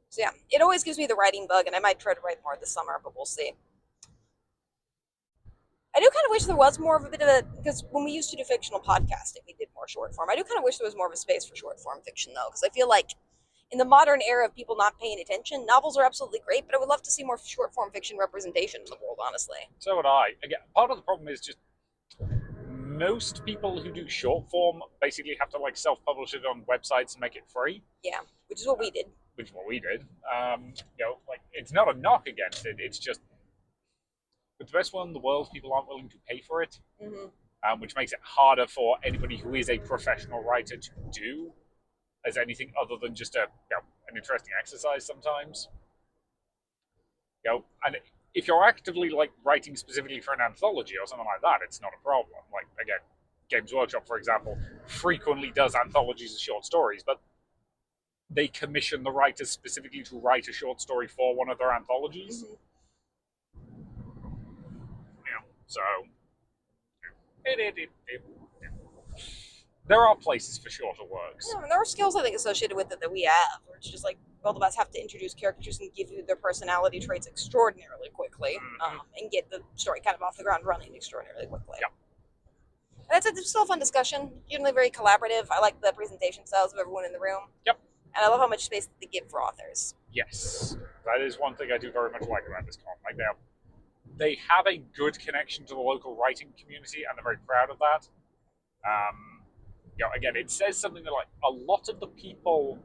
So yeah, it always gives me the writing bug, and I might try to write more this summer, but we'll see. I do kind of wish there was more of a bit of a, because when we used to do fictional podcasting, we did more short form. I do kind of wish there was more of a space for short form fiction, though, because I feel like in the modern era of people not paying attention, novels are absolutely great, but I would love to see more short form fiction representation in the world, honestly. So would I. Again, part of the problem is just most people who do short form basically have to like self-publish it on websites and make it free. Yeah, which is what we did. Which is what we did. Like, it's not a knock against it. It's just, with the best one in the world, people aren't willing to pay for it, which makes it harder for anybody who is a professional writer to do as anything other than just an interesting exercise sometimes. And if you're actively like writing specifically for an anthology or something like that, it's not a problem. Like, again, Games Workshop, for example, frequently does anthologies of short stories, but they commission the writers specifically to write a short story for one of their anthologies. So there are places for shorter works. Yeah, and there are skills, I think, associated with it that we have, where it's just like, both of us have to introduce characters and give you their personality traits extraordinarily quickly, and get the story kind of off the ground running extraordinarily quickly. Yep. It's still a fun discussion, generally very collaborative. I like the presentation styles of everyone in the room. Yep. And I love how much space they give for authors. Yes, that is one thing I do very much like about this con. Like they have a good connection to the local writing community, and they're very proud of that. Again, it says something that like a lot of the people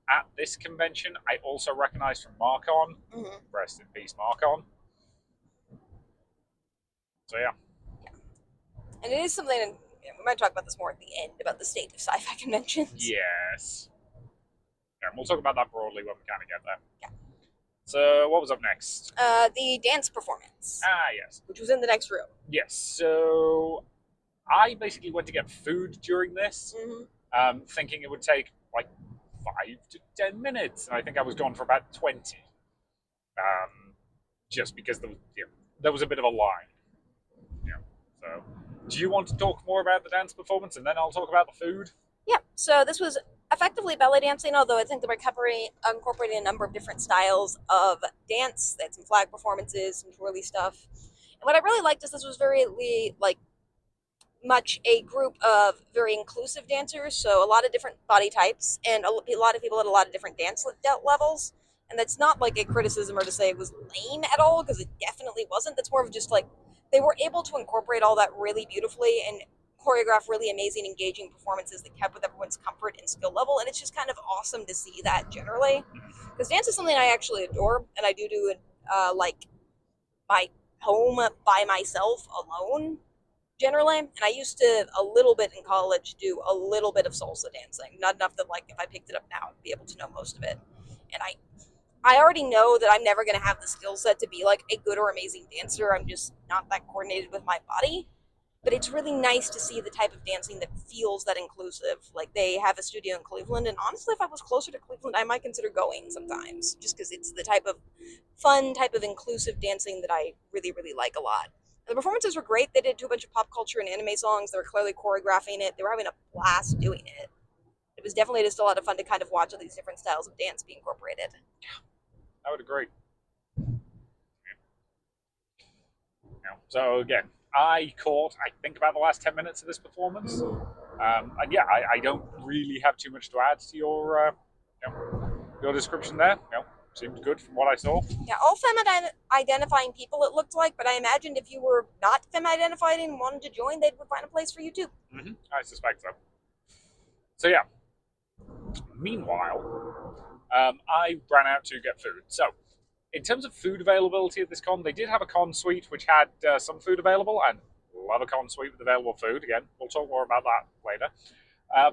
at this convention I also recognize from Marcon. Rest in peace, Marcon. So yeah. And it is something, and we might talk about this more at the end, about the state of sci-fi conventions. Yes. Yeah, we'll talk about that broadly when we kind of get there. Yeah. So what was up next? The dance performance. Yes. Which was in the next room. Yes. So I basically went to get food during this, thinking it would take like 5 to 10 minutes, and I think I was gone for about 20. Just because there was a bit of a line. So, do you want to talk more about the dance performance, and then I'll talk about the food? Yeah. So this was effectively belly dancing, although I think the recovery incorporated a number of different styles of dance. They had some flag performances, some twirly stuff. And what I really liked is this was very much a group of very inclusive dancers, so a lot of different body types and a lot of people at a lot of different dance levels. And that's not like a criticism or to say it was lame at all, because it definitely wasn't. That's more of just like they were able to incorporate all that really beautifully and choreograph really amazing, engaging performances that kept with everyone's comfort and skill level. And it's just kind of awesome to see that generally, because dance is something I actually adore, and I do it like my home by myself alone generally. And I used to a little bit in college do a little bit of salsa dancing, not enough that like if I picked it up now I'd be able to know most of it. And I already know that I'm never going to have the skill set to be like a good or amazing dancer. I'm just not that coordinated with my body. But it's really nice to see the type of dancing that feels that inclusive. Like they have a studio in Cleveland, and honestly, if I was closer to Cleveland, I might consider going sometimes, just because it's the type of fun, type of inclusive dancing that I really, really like a lot. And the performances were great. They did a bunch of pop culture and anime songs. They were clearly choreographing it. They were having a blast doing it. It was definitely just a lot of fun to kind of watch all these different styles of dance be incorporated. Yeah, I would agree. So again, I caught, I think, about the last 10 minutes of this performance. And yeah, I don't really have too much to add to your description there. Seemed good from what I saw. Yeah, all femme-identifying people it looked like, but I imagined if you were not femme-identified and wanted to join, they would find a place for you too. I suspect so. So yeah. Meanwhile, I ran out to get food. So, in terms of food availability at this con, they did have a con suite which had some food available, and love a con suite with available food. Again, we'll talk more about that later.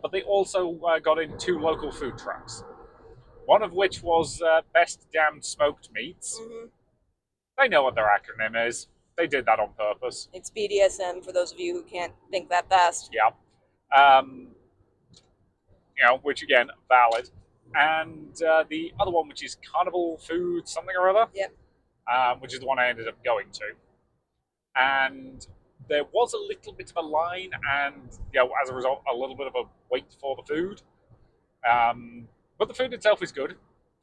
But they also got in 2 local food trucks. One of which was Best Damned Smoked Meats. They know what their acronym is. They did that on purpose. It's BDSM for those of you who can't think that fast. Yeah. Which again, valid. And the other one, which is Carnival Food something or other. Yep. Which is the one I ended up going to. And there was a little bit of a line, and as a result, a little bit of a wait for the food. But the food itself is good.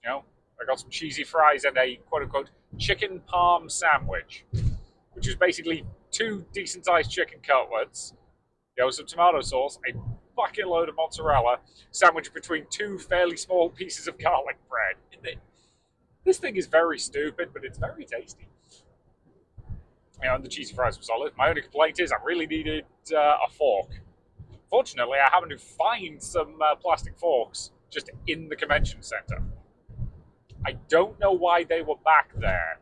I got some cheesy fries and a quote-unquote chicken parm sandwich, which is basically 2 decent-sized chicken cutlets, some tomato sauce, a bucket load of mozzarella, sandwiched between 2 fairly small pieces of garlic bread. This thing is very stupid, but it's very tasty. And the cheesy fries were solid. My only complaint is I really needed a fork. Fortunately, I happened to find some plastic forks just in the convention center. I don't know why they were back there.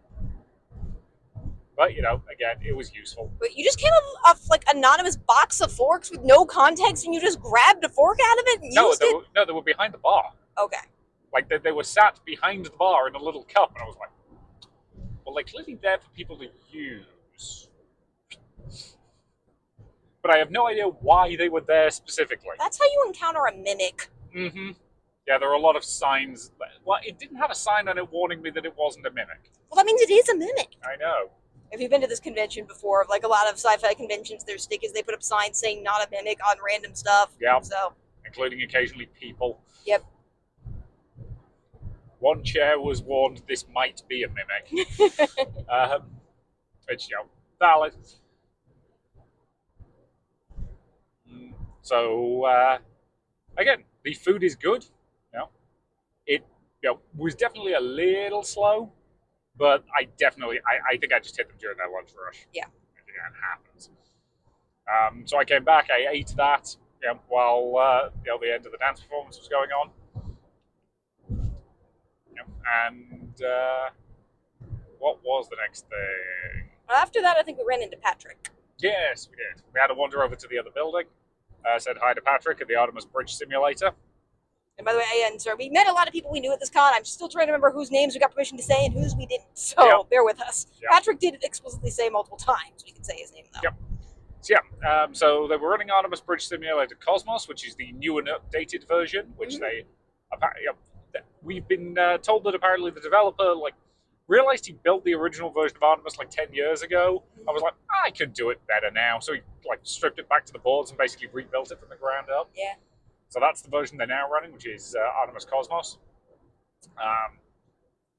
But, again, it was useful. But you just came up with like anonymous box of forks with no context, and you just grabbed a fork out of it and used it? No, they were behind the bar. Okay. Like, they were sat behind the bar in a little cup, and I was like, well, they're clearly there for people to use. But I have no idea why they were there specifically. That's how you encounter a mimic. Yeah, there are a lot of signs. Well, it didn't have a sign on it warning me that it wasn't a mimic. Well, that means it is a mimic. I know. If you've been to this convention before, like a lot of sci-fi conventions, their stick is they put up signs saying not a mimic on random stuff. Yeah. So, including occasionally people. Yep. One chair was warned this might be a mimic. Which, valid. So, again, the food is good. It was definitely a little slow, but I think I just hit them during their lunch rush. Yeah. I think that happens. So I came back, I ate that while the end of the dance performance was going on. And what was the next thing? Well, after that, I think we ran into Patrick. Yes, we did. We had to wander over to the other building. Said hi to Patrick at the Artemis Bridge Simulator. And by the way, we met a lot of people we knew at this con. I'm still trying to remember whose names we got permission to say and whose we didn't. So bear with us. Yep. Patrick did explicitly say multiple times. We can say his name though. Yep. So they were running Artemis Bridge Simulator Cosmos, which is the new and updated version, which we've been told that apparently the developer realized he built the original version of Artemis 10 years ago. I was like, I could do it better now. So he stripped it back to the boards and basically rebuilt it from the ground up. Yeah. So that's the version they're now running, which is Artemis Cosmos.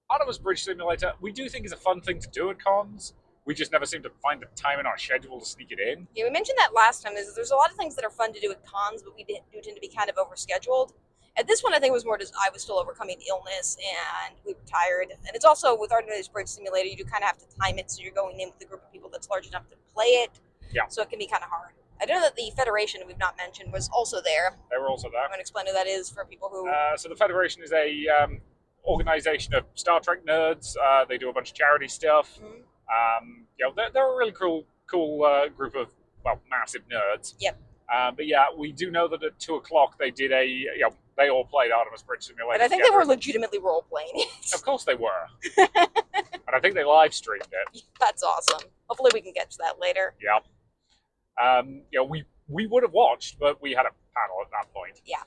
Artemis Bridge Simulator, we do think is a fun thing to do at cons. We just never seem to find the time in our schedule to sneak it in. Yeah, we mentioned that last time. There's a lot of things that are fun to do at cons, but we do tend to be kind of overscheduled. At this one, I think it was more just I was still overcoming illness and we were tired. And it's also with Artemis Bridge Simulator, you do kind of have to time it so you're going in with a group of people that's large enough to play it. Yeah. So it can be kind of hard. I know that the Federation we've not mentioned was also there. They were also there. I'm going to explain who that is for people who... So the Federation is a organization of Star Trek nerds. They do a bunch of charity stuff. Mm-hmm. They're a really cool group of, massive nerds. Yep. But yeah, we do know that at 2:00 they did they all played Artemis Bridge Simulator. And I think together. they were legitimately role-playing it. Of course they were. And I think they live streamed it. That's awesome. Hopefully we can get to that later. Yeah. We would have watched, but we had a panel at that point. Yeah.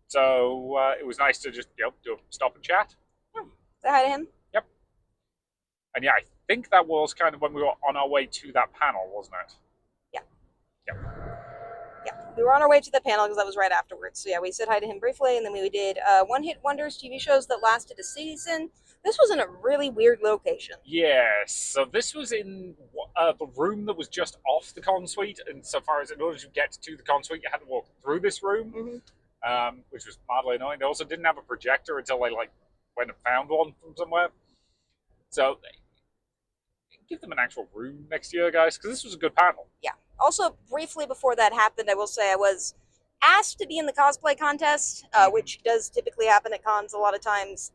So it was nice to just do a stop and chat. Say hi to him. Yep. And yeah, I think that was kind of when we were on our way to that panel, wasn't it? Yeah. Yep. Yeah, we were on our way to the panel because that was right afterwards. So yeah, we said hi to him briefly, and then we did one-hit wonders TV shows that lasted a season. This was in a really weird location. Yes, so this was in the room that was just off the con suite, and so far as in order to get to the con suite, you had to walk through this room, which was mildly annoying. They also didn't have a projector until they went and found one from somewhere. So give them an actual room next year, guys, because this was a good panel. Yeah. Also, briefly before that happened, I will say I was asked to be in the cosplay contest, which does typically happen at cons a lot of times.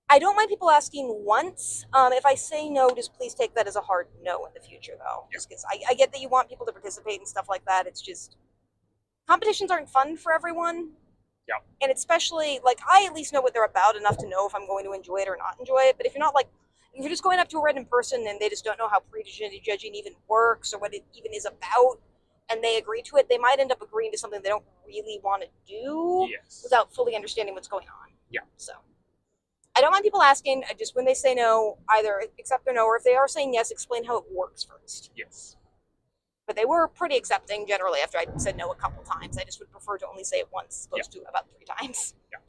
I don't mind people asking once. If I say no, just please take that as a hard no in the future, though. Yeah. Just because I get that you want people to participate and stuff like that. It's just, competitions aren't fun for everyone. Yeah. And especially, I at least know what they're about enough to know if I'm going to enjoy it or not enjoy it. But if you're not, if you're just going up to a random person and they just don't know how prejudging even works or what it even is about, and they agree to it, they might end up agreeing to something they don't really want to do without fully understanding what's going on. Yeah. So I don't mind people asking. Just when they say no, either accept or no, or if they are saying yes, explain how it works first. Yes. But they were pretty accepting generally after I said no a couple times. I just would prefer to only say it once as opposed to about 3 times. Yeah.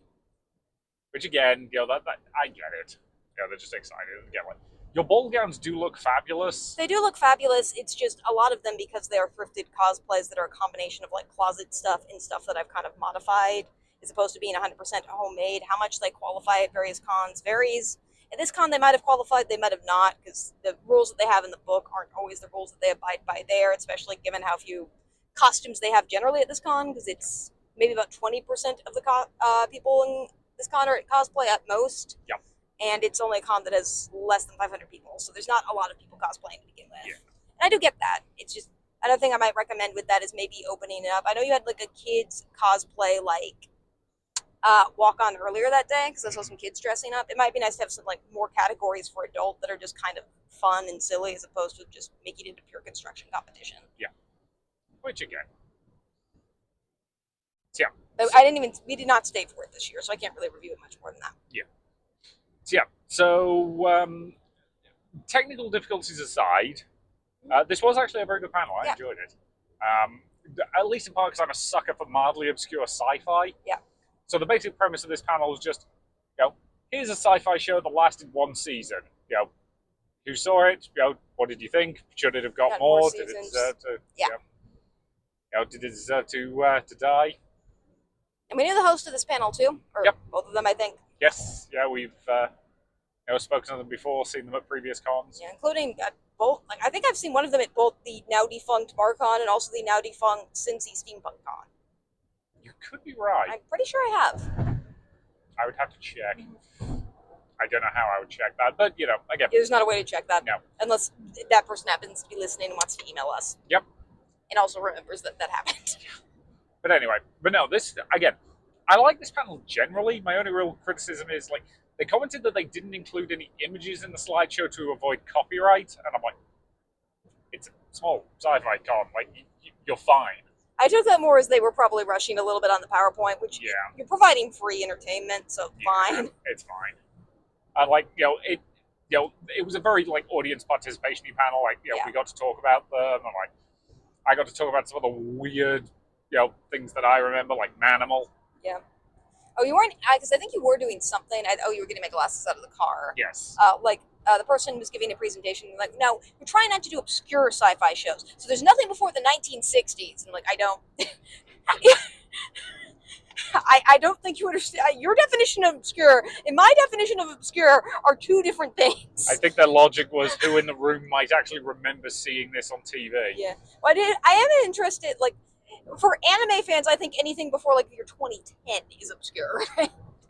Which again, that I get it. They're just excited to get one. Your ball gowns do look fabulous. They do look fabulous. It's just a lot of them, because they are thrifted cosplays that are a combination of closet stuff and stuff that I've kind of modified, as opposed to being 100% homemade. How much they qualify at various cons varies. At this con, they might have qualified, they might have not, because the rules that they have in the book aren't always the rules that they abide by there, especially given how few costumes they have generally at this con, because it's maybe about 20% of the people in this con are at cosplay at most. Yep. And it's only a con that has less than 500 people, so there's not a lot of people cosplaying to begin with. Yeah. And I do get that. It's just, another thing I might recommend with that is maybe opening it up. I know you had a kids cosplay walk on earlier that day, because I saw some kids dressing up. It might be nice to have some more categories for adult that are just kind of fun and silly, as opposed to just making it into pure construction competition. Yeah. Which again. Yeah. But we did not stay for it this year, so I can't really review it much more than that. Yeah. So technical difficulties aside, this was actually a very good panel. I enjoyed it. At least in part because I'm a sucker for mildly obscure sci-fi. Yeah. So the basic premise of this panel was just, here's a sci-fi show that lasted one season. Who saw it? What did you think? Should it have got more? Did it deserve to? Did it deserve to die? And we knew the host of this panel too, or both of them, I think. Yes. Yeah, we've spoken to them before, seen them at previous cons. Yeah, including both. Like I think I've seen one of them at both the now defunct MarCon and also the now defunct Cincy Steampunk Con. You could be right. I'm pretty sure I have. I would have to check. I don't know how I would check that, but again, there's not a way to check that. No. Unless that person happens to be listening and wants to email us. Yep. And also remembers that happened. But anyway, this again, I like this panel generally. My only real criticism is they commented that they didn't include any images in the slideshow to avoid copyright, and I'm like, it's a small sci-fi con, you're fine. I took that more as they were probably rushing a little bit on the PowerPoint, which you're providing free entertainment, so fine. It's fine. And it was a very audience participation panel. We got to talk about them, and I got to talk about some of the weird things that I remember, like Manimal. Yeah. Oh, you weren't, because I think you were doing something. You were getting my glasses out of the car. Yes. The person was giving a presentation, no, we're trying not to do obscure sci-fi shows. So there's nothing before the 1960s. And I don't. I don't think you understand. Your definition of obscure and my definition of obscure are two different things. I think their logic was who in the room might actually remember seeing this on TV. Yeah. Well, I am interested, for anime fans, I think anything before the year 2010 is obscure.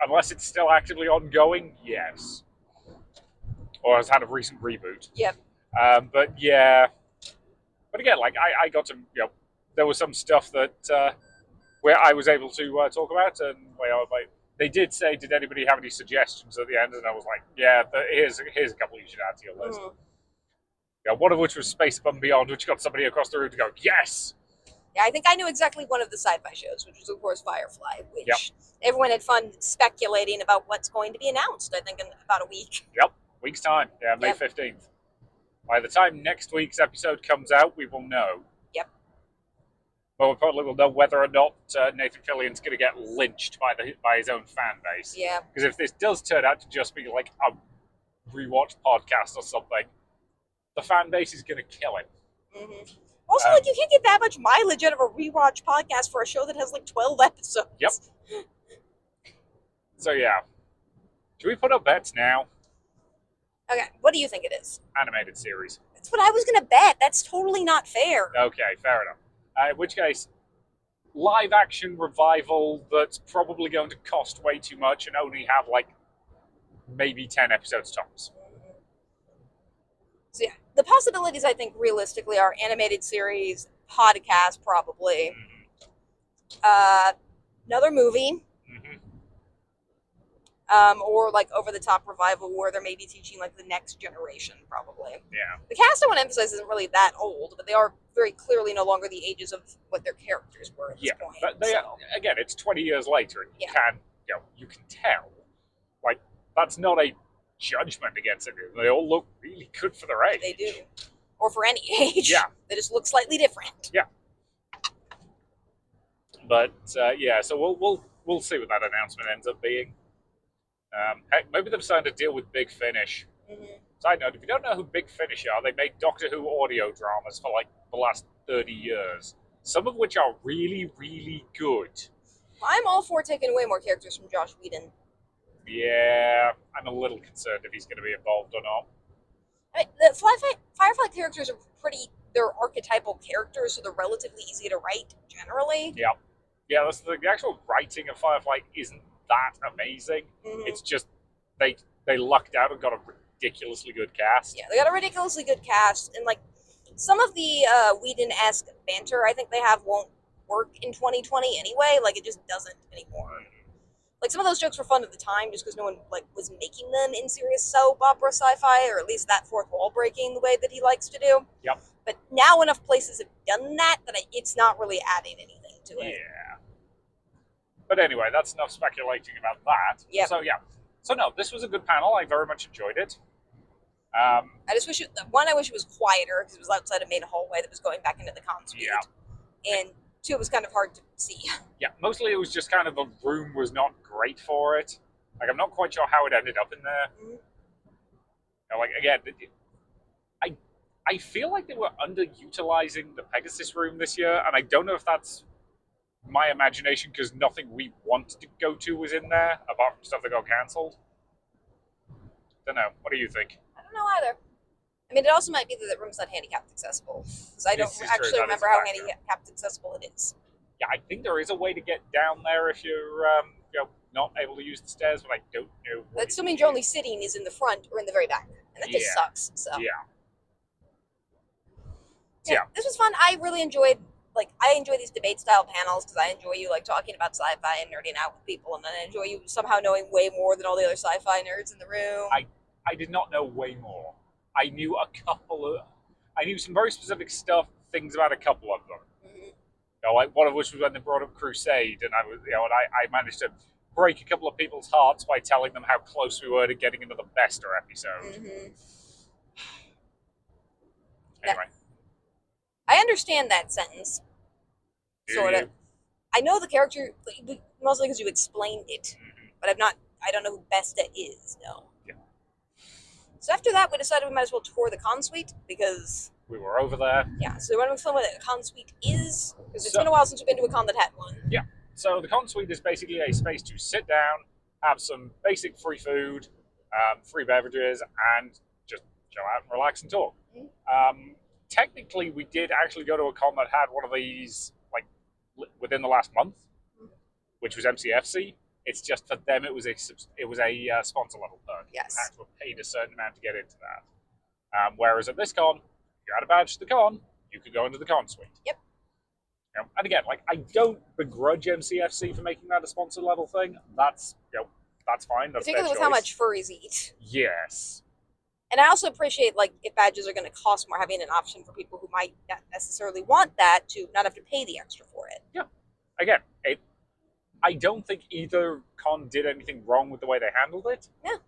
Unless it's still actively ongoing, yes. Or has had a recent reboot. Yep. But again, I got to, there was some stuff that where I was able to talk about, and they did say, did anybody have any suggestions at the end? And I was like, here's a couple you should add to your list. One of which was Space Above and Beyond, which got somebody across the room to go, yes! Yeah, I think I knew exactly one of the sci-fi shows, which was, of course, Firefly, which everyone had fun speculating about what's going to be announced, I think, in about a week. Yep, week's time. Yeah, May 15th. By the time next week's episode comes out, we will know. Yep. Well, we probably will know whether or not Nathan Fillion's going to get lynched by his own fan base. Yeah. Because if this does turn out to just be a rewatch podcast or something, the fan base is going to kill it. Mm-hmm. Also, you can't get that much mileage out of a rewatch podcast for a show that has 12 episodes. Yep. So should we put up bets now? Okay, what do you think it is? Animated series. That's what I was going to bet. That's totally not fair. Okay, fair enough. In which case, live action revival that's probably going to cost way too much and only have maybe 10 episodes tops. So the possibilities I think realistically are animated series, podcast probably, another movie, or over the top revival where they're maybe teaching the next generation probably. Yeah. The cast I want to emphasize isn't really that old, but they are very clearly no longer the ages of what their characters were at this point. But again, it's 20 years later, and you can tell. That's not a judgment against it. They all look really good for their age. They do. Or for any age. Yeah. They just look slightly different. Yeah. But so we'll see what that announcement ends up being. Heck, maybe they've signed a deal with Big Finish. Mm-hmm. Side note, if you don't know who Big Finish are, they make Doctor Who audio dramas for the last 30 years. Some of which are really, really good. I'm all for taking away more characters from Joss Whedon. Yeah, I'm a little concerned if he's going to be involved or not. I mean, the Firefly characters are they're archetypal characters, so they're relatively easy to write, generally. Yeah. Yeah, the actual writing of Firefly isn't that amazing. Mm-hmm. It's just, they lucked out and got a ridiculously good cast. Yeah, they got a ridiculously good cast, and some of the Whedon-esque banter I think they have won't work in 2020 anyway. It just doesn't anymore. Some of those jokes were fun at the time just because no one was making them in serious soap opera sci-fi, or at least that fourth wall breaking the way that he likes to do. Yep. But now enough places have done that it's not really adding anything to it. Yeah. But anyway, that's enough speculating about that. Yeah. So no, this was a good panel. I very much enjoyed it. I just wish I wish it was quieter because it was outside a main hallway that was going back into the comms suite. Yeah. And too, it was kind of hard to see. Yeah, mostly it was just kind of the room was not great for it. Like, I'm not quite sure how it ended up in there. Mhm. You know, like, again, I feel like they were underutilizing the Pegasus room this year, and I don't know if that's my imagination because nothing we wanted to go to was in there apart from stuff that got cancelled. Don't know. What do you think? I don't know either. I mean, it also might be that the room's not handicapped accessible, because I don't This is true, actually that is a remember how factor. handicapped accessible it is. Yeah, I think there is a way to get down there if you're not able to use the stairs, but I don't know. That still means your only sitting is in the front or in the very back, and that just Yeah. sucks. So Yeah. this was fun. I really enjoyed. I enjoy these debate style panels because I enjoy you talking about sci-fi and nerding out with people, and then I enjoy you somehow knowing way more than all the other sci-fi nerds in the room. I did not know way more. I knew I knew some very specific things about a couple of them. Mm-hmm. You know, like one of which was when they brought up Crusade, and I managed to break a couple of people's hearts by telling them how close we were to getting into the Bester episode. Mm-hmm. Anyway, I understand that sentence. Sort of. I know the character mostly because you explained it, but I don't know who Besta is. No. Yeah. So after that, we decided we might as well tour the con suite because we were over there. Yeah. So we want to explain what a con suite is because it's been a while since we've been to a con that had one. Yeah. So the con suite is basically a space to sit down, have some basic free food, free beverages, and just chill out and relax and talk. Mm-hmm. Technically, we did actually go to a con that had one of these within the last month, which was MCFC. It's just for them, it was a sponsor level perk. Yes. You had to have paid a certain amount to get into that. Whereas at this con, if you had a badge to the con, you could go into the con suite. Yep. And again, I don't begrudge MCFC for making that a sponsor level thing. That's fine. That's particularly with how much furries eat. Yes. And I also appreciate if badges are going to cost more, having an option for people who might not necessarily want that to not have to pay the extra for it. Yeah. Again, I don't think either con did anything wrong with the way they handled it. Yeah.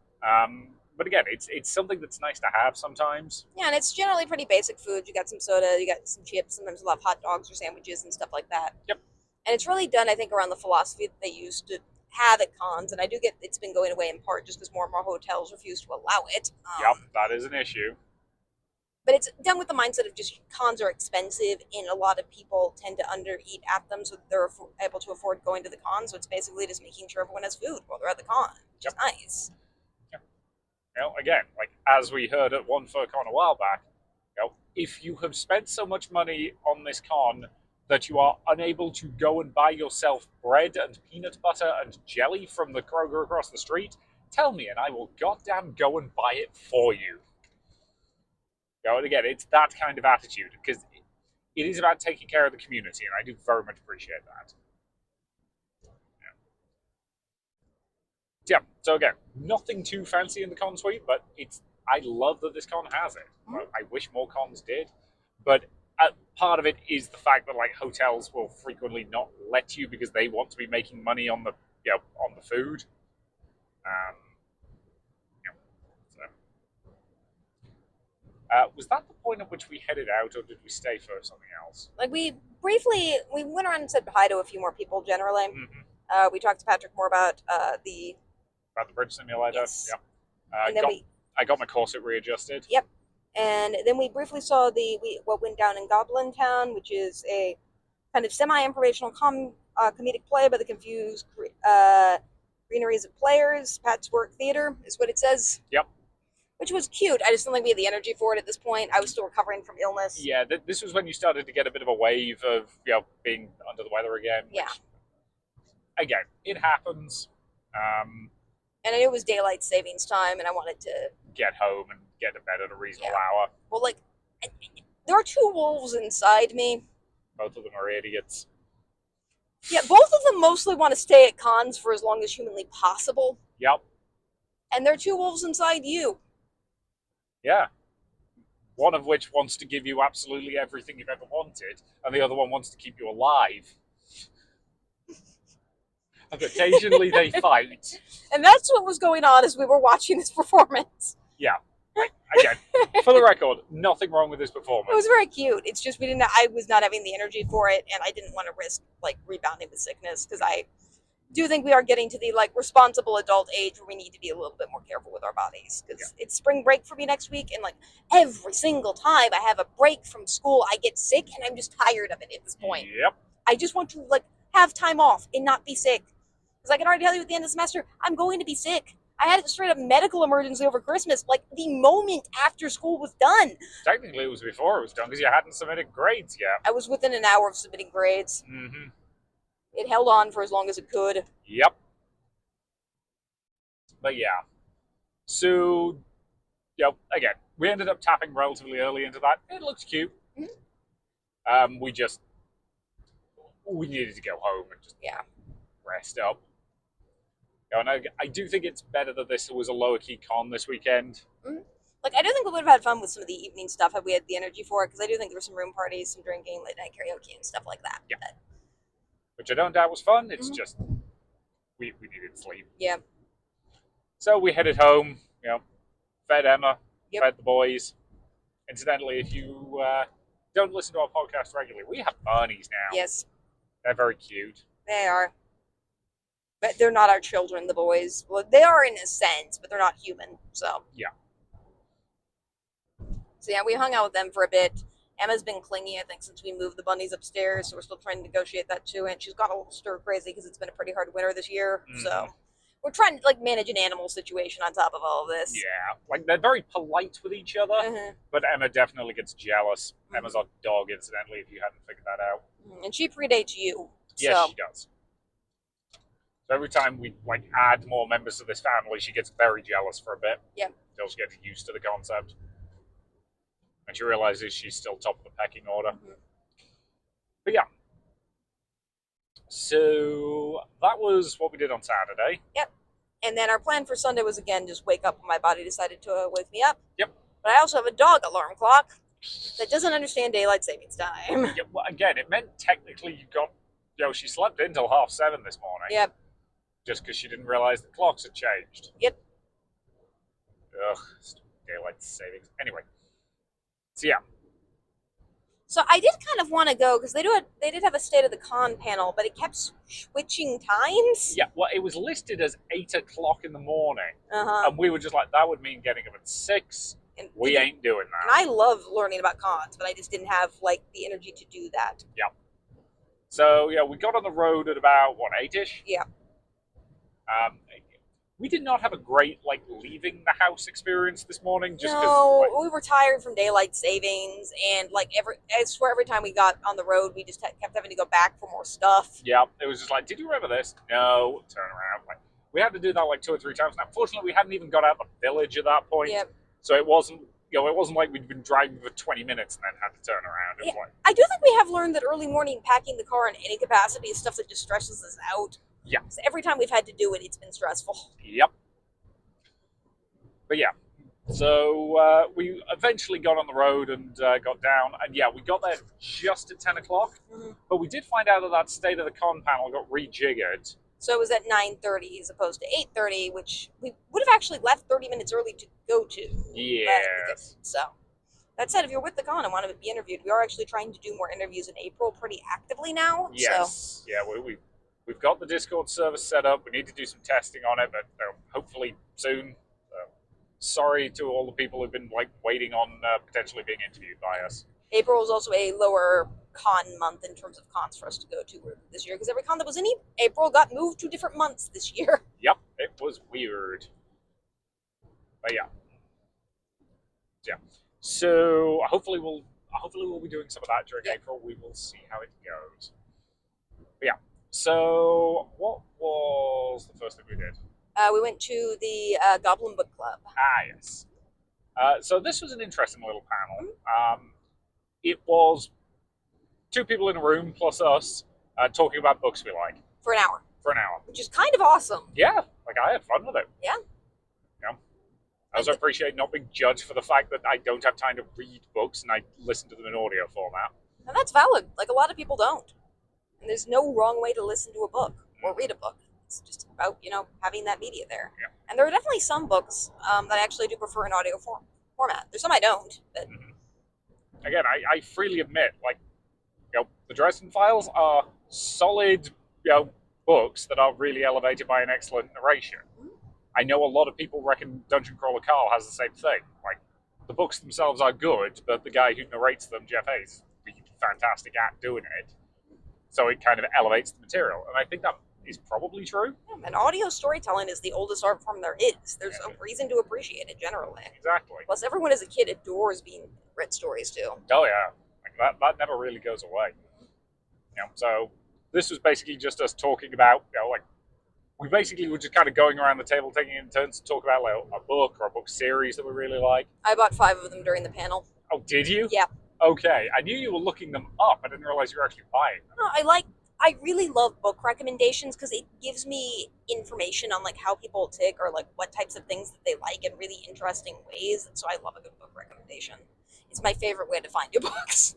But again, it's something that's nice to have sometimes. Yeah, and it's generally pretty basic food. You got some soda, you got some chips, sometimes a lot of hot dogs or sandwiches and stuff like that. Yep. And it's really done, I think, around the philosophy that they used to have at cons, and I do get it's been going away in part just because more and more hotels refuse to allow it. Yep, that is an issue. But it's done with the mindset of just cons are expensive, and a lot of people tend to undereat at them, so they're able to afford going to the con. So it's basically just making sure everyone has food while they're at the con, which is nice. Yep. Again, as we heard at One for Con a while back, if you have spent so much money on this con that you are unable to go and buy yourself bread and peanut butter and jelly from the Kroger across the street, tell me and I will goddamn go and buy it for you. And again, it's that kind of attitude, because it is about taking care of the community, and I do very much appreciate that. Yeah, so again, nothing too fancy in the con suite, but I love that this con has it. I wish more cons did, but part of it is the fact that hotels will frequently not let you because they want to be making money on the food. Was that the point at which we headed out, or did we stay for something else? We went around and said hi to a few more people generally. Mm-hmm. We talked to Patrick more about the bridge simulator. Yes. Yeah. And then I got my corset readjusted. Yep. And then we briefly saw what went down in Goblin Town, which is a kind of semi-informational comedic play by the confused greeneries of players. Pat's Work Theater is what it says. Yep. Which was cute. I just don't think we had the energy for it at this point. I was still recovering from illness. Yeah, this was when you started to get a bit of a wave of being under the weather again. Yeah. Again, it happens. And I knew it was daylight savings time, and I wanted to get home and get to bed at a reasonable hour. Well, there are two wolves inside me. Both of them are idiots. Yeah, both of them mostly want to stay at cons for as long as humanly possible. Yep. And there are two wolves inside you. Yeah. One of which wants to give you absolutely everything you've ever wanted, and the other one wants to keep you alive. And occasionally they fight. And that's what was going on as we were watching this performance. Yeah. Again, for the record, nothing wrong with this performance. It was very cute. It's just I was not having the energy for it, and I didn't want to risk like rebounding with sickness because I do think we are getting to the like responsible adult age where we need to be a little bit more careful with our bodies because it's spring break for me next week, and like every single time I have a break from school, I get sick, and I'm just tired of it at this point. Yep. I just want to like have time off and not be sick because I can already tell you at the end of the semester I'm going to be sick. I had a straight up medical emergency over Christmas, like the moment after school was done. Technically, it was before it was done because you hadn't submitted grades yet. I was within an hour of submitting grades. Mm-hmm. It held on for as long as it could. Yep. But yeah. So, again, we ended up tapping relatively early into that. It looks cute. Mm-hmm. We needed to go home and just Yeah. rest up. And I do think it's better that this was a lower key con this weekend. Mm-hmm. Like, I do think we would have had fun with some of the evening stuff had we had the energy for it, because I do think there were some room parties, some drinking, late night karaoke, and stuff like that. Yeah. Which I don't doubt was fun. It's Mhm. just, we needed sleep. Yeah. So we headed home, fed Emma, Yep. fed the boys. Incidentally, if you don't listen to our podcast regularly, we have bunnies now. Yes, They're very cute. they are. But they're not our children, the boys. Well, they are in a sense, but they're not human, so. Yeah. So yeah, we hung out with them for a bit. Emma's been clingy, I think, since we moved the bunnies upstairs, so we're still trying to negotiate that too. And she's got a little stir crazy because it's been a pretty hard winter this year. Mhm. So we're trying to like manage an animal situation on top of all of this. Yeah, like they're very polite with each other, Mhm. but Emma definitely gets jealous. Mhm. Emma's our dog, incidentally, if you hadn't figured that out. And she predates you. Yes, So she does. So every time we like add more members to this family, she gets very jealous for a bit. Yep. Until she gets used to the concept. And she realizes she's still top of the pecking order. Mhm. But yeah. So that was what we did on Saturday. Yep. And then our plan for Sunday was again just wake up when my body decided to wake me up. Yep. But I also have a dog alarm clock that doesn't understand daylight savings time. Yeah, well, again, it meant technically she slept until 7:30 this morning. Yep. Just because she didn't realize the clocks had changed. Yep. Ugh, daylight savings. Anyway. So yeah. So I did kind of want to go because they did have a state of the con panel, but it kept switching times. Yeah, well, it was listed as 8:00 in the morning. Uh-huh. And we were just like, that would mean getting up at 6. And we ain't doing that. And I love learning about cons, but I just didn't have like the energy to do that. Yeah. So yeah, we got on the road at about 8-ish. Yeah. We did not have a great leaving the house experience this morning. Just no, we were tired from daylight savings, and I swear every time we got on the road, we just kept having to go back for more stuff. Yeah, it was just like, did you remember this? No, turn around. We had to do that 2 or 3 times. Now, fortunately, we hadn't even got out of the village at that point. Yep. So it wasn't like we'd been driving for 20 minutes and then had to turn around. It was Yeah. I do think we have learned that early morning packing the car in any capacity is stuff that just stresses us out. Yeah. So every time we've had to do it, it's been stressful. Yep. But yeah, so we eventually got on the road and got down. And yeah, we got there just at 10 o'clock. Mm-hmm. But we did find out that state of the con panel got rejiggered. So it was at 9:30 as opposed to 8:30, which we would have actually left 30 minutes early to go to. Yes. So that said, if you're with the con and want to be interviewed, we are actually trying to do more interviews in April pretty actively now. Yes. So. Yeah, we've got the Discord server set up. We need to do some testing on it, but hopefully soon. Sorry to all the people who've been waiting on potentially being interviewed by us. April is also a lower con month in terms of cons for us to go to this year, because every con that was in April got moved to different months this year. Yep, it was weird. But yeah. So hopefully we'll be doing some of that during April. We will see how it goes. But yeah. So what was the first thing we did? We went to the Goblin Book Club. Yes. So this was an interesting little panel. It was 2 people in a room plus us talking about books we like. For an hour. Which is kind of awesome. Yeah, I had fun with it. Yeah. I also appreciate not being judged for the fact that I don't have time to read books and I listen to them in audio format. And that's valid. A lot of people don't. And there's no wrong way to listen to a book or read a book. It's just about, having that media there. Yeah. And there are definitely some books that I actually do prefer in audio form. format. There's some I don't, but Again, I freely admit, like, the Dresden Files are solid, books that are really elevated by an excellent narration. I know a lot of people reckon Dungeon Crawler Carl has the same thing. Like, the books themselves are good, but the guy who narrates them, Jeff Hayes, is fantastic at doing it. So it kind of elevates the material, and I think that is probably true. And audio storytelling is the oldest art form there is. There's a reason to appreciate it generally. Exactly. Plus, everyone as a kid adores being read stories too. Oh yeah, like that never really goes away. So this was basically just us talking about, like, we basically were just kind of going around the table, taking it in turns to talk about like a book or a book series that we really like. I bought 5 of them during the panel. Oh, did you? Yeah. Okay, I knew you were looking them up. I didn't realize you were actually buying them. No, I really love book recommendations because it gives me information on like how people tick or like what types of things that they like in really interesting ways. And so I love a good book recommendation. It's my favorite way to find new books.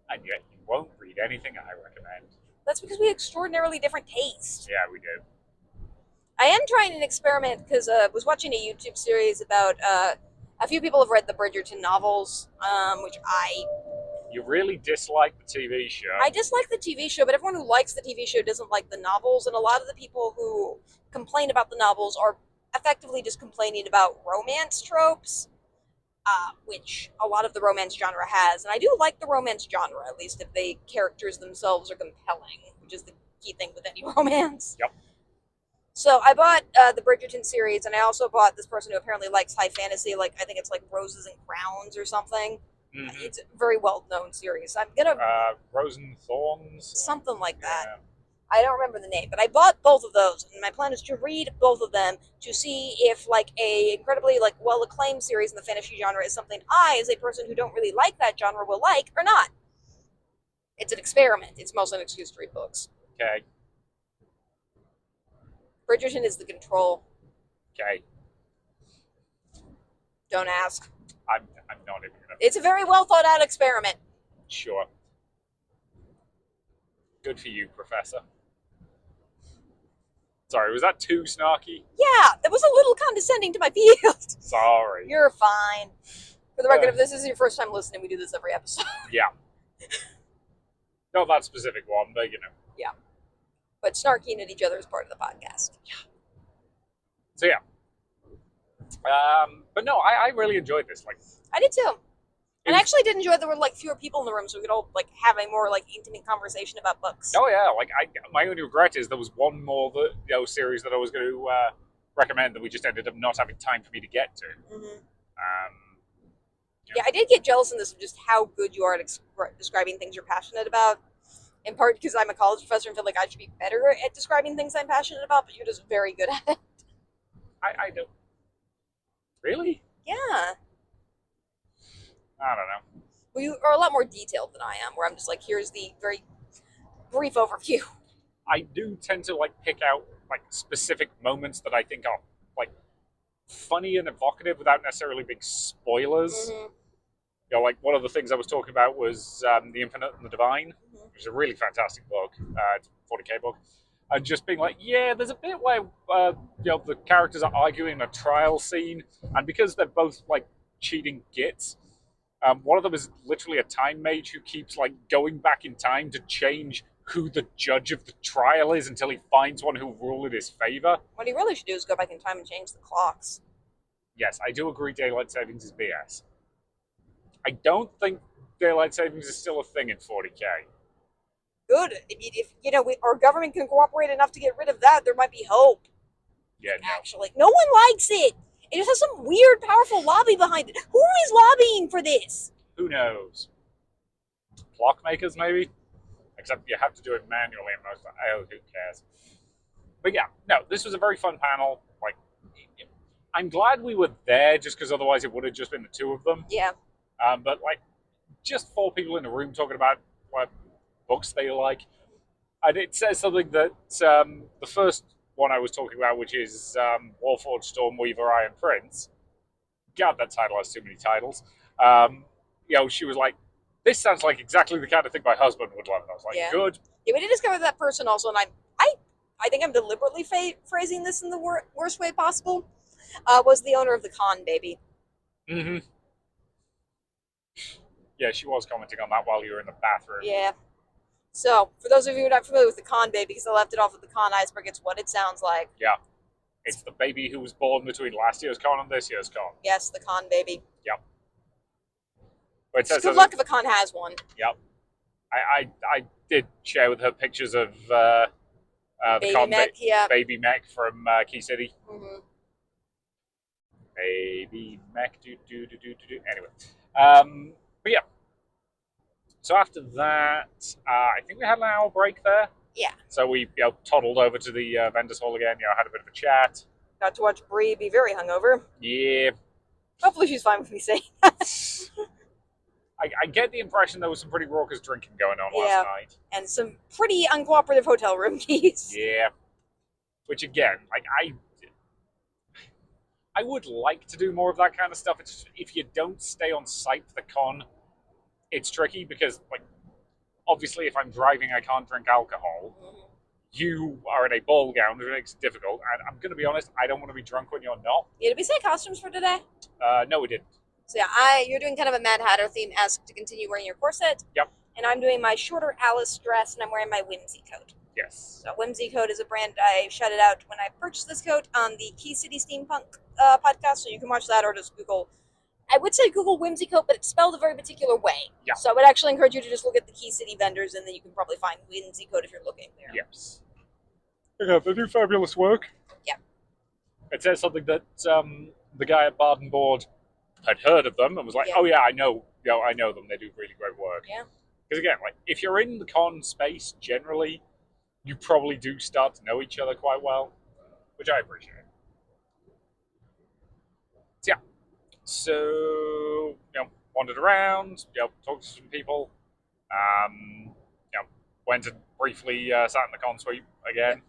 And yet you won't read anything I recommend. That's because we have extraordinarily different tastes. Yeah, we do. I am trying an experiment because I was watching a YouTube series about a few people have read the Bridgerton novels, which You really dislike the TV show. I dislike the TV show, but everyone who likes the TV show doesn't like the novels, and a lot of the people who complain about the novels are effectively just complaining about romance tropes, which a lot of the romance genre has. And I do like the romance genre, at least if the characters themselves are compelling, which is the key thing with any romance. Yep. So I bought the Bridgerton series, and I also bought this person who apparently likes high fantasy, like I think it's like Roses and Crowns or something. Mm-hmm. It's a very well-known series. I'm gonna Rose and Thorns, something like that. Yeah. I don't remember the name, but I bought both of those, and my plan is to read both of them to see if like a incredibly like well-acclaimed series in the fantasy genre is something I, as a person who don't really like that genre, will like or not. It's an experiment. It's mostly an excuse to read books. Okay. Bridgerton is the control. Okay. Don't ask. I'm not even gonna. It's a very well thought out experiment. Sure. Good for you, Professor. Sorry, was that too snarky? Yeah, that was a little condescending to my field. Sorry. You're fine. For the record, if this is your first time listening, we do this every episode. Yeah. Not that specific one, but Yeah. But snarking at each other is part of the podcast. Yeah. So yeah. But no, I really enjoyed this. Like, I did too. And I actually did enjoy there were like fewer people in the room, so we could all like have a more like intimate conversation about books. Oh yeah, like my only regret is there was one more series that I was going to recommend that we just ended up not having time for me to get to. Mm-hmm. Yeah. Yeah, I did get jealous in this of just how good you are at describing things you're passionate about. In part because I'm a college professor and feel like I should be better at describing things I'm passionate about, but you're just very good at it. I don't. Really? Yeah. I don't know. Well, you are a lot more detailed than I am, where I'm just like, here's the very brief overview. I do tend to like pick out like specific moments that I think are like funny and evocative without necessarily being spoilers. Mm-hmm. Like one of the things I was talking about was The Infinite and the Divine, Mm-hmm. which is a really fantastic book. It's a 40k book. And just being like, yeah, there's a bit where the characters are arguing in a trial scene, and because they're both like cheating gits, one of them is literally a time mage who keeps like going back in time to change who the judge of the trial is until he finds one who will rule in his favor. What he really should do is go back in time and change the clocks. Yes, I do agree daylight savings is BS. I don't think daylight savings is still a thing in 40k. Good. If our government can cooperate enough to get rid of that, there might be hope. Yeah, no. Actually, no one likes it. It just has some weird, powerful lobby behind it. Who is lobbying for this? Who knows? Clockmakers, maybe? Except you have to do it manually in most. Oh, who cares? But yeah, no, this was a very fun panel. Like, I'm glad we were there, just because otherwise it would have just been the two of them. Yeah. But like, just 4 people in a room talking about what books they like, and it says something that the first one I was talking about, which is Warforged, Stormweaver, Iron Prince. God, that title has too many titles. She was like, this sounds like exactly the kind of thing my husband would love. And I was like, Yeah. Good. Yeah, we did discover that person also, and I think I'm deliberately phrasing this in the worst way possible. Was the owner of the con baby. Mm-hmm. Yeah, she was commenting on that while you were in the bathroom. Yeah. So, for those of you who are not familiar with the con baby, because I left it off with the con iceberg, it's what it sounds like. Yeah. It's the baby who was born between last year's con and this year's con. Yes, the con baby. Yep. But it It's says good luck if a con has one. Yep. I did share with her pictures of the Baby con mech, yeah. baby mech from Key City. Mm-hmm. Baby mech, Anyway, but yeah. So after that, I think we had an hour break there. Yeah. So we toddled over to the vendors hall again. Had a bit of a chat. Got to watch Bree be very hungover. Yeah. Hopefully she's fine with me saying I get the impression there was some pretty raucous drinking going on last night. And some pretty uncooperative hotel room keys. Yeah. Which again, like I would like to do more of that kind of stuff. It's just, if you don't stay on site for the con, it's tricky because, like, obviously, if I'm driving, I can't drink alcohol. You are in a ball gown, which makes it difficult. And I'm going to be honest, I don't want to be drunk when you're not. Yeah, did we say costumes for today? No, we didn't. So yeah, you're doing kind of a Mad Hatter theme, asked to continue wearing your corset. Yep. And I'm doing my shorter Alice dress, and I'm wearing my Whimsy coat. Yes. So Whimsy coat is a brand I shouted out when I purchased this coat on the Key City Steampunk podcast, so you can watch that or just Google. I would say Google Whimsy coat, but it's spelled a very particular way. Yeah. So I would actually encourage you to just look at the Key City vendors, and then you can probably find Whimsy coat if you're looking there. Yes. Yeah, they do fabulous work. Yeah. It says something that the guy at Barden Board had heard of them and was like, "Oh yeah, I know them. They do really great work." Yeah. Because again, like if you're in the con space, generally, you probably do start to know each other quite well, which I appreciate. So, yeah. So wandered around, talked to some people. Went and briefly sat in the con suite again.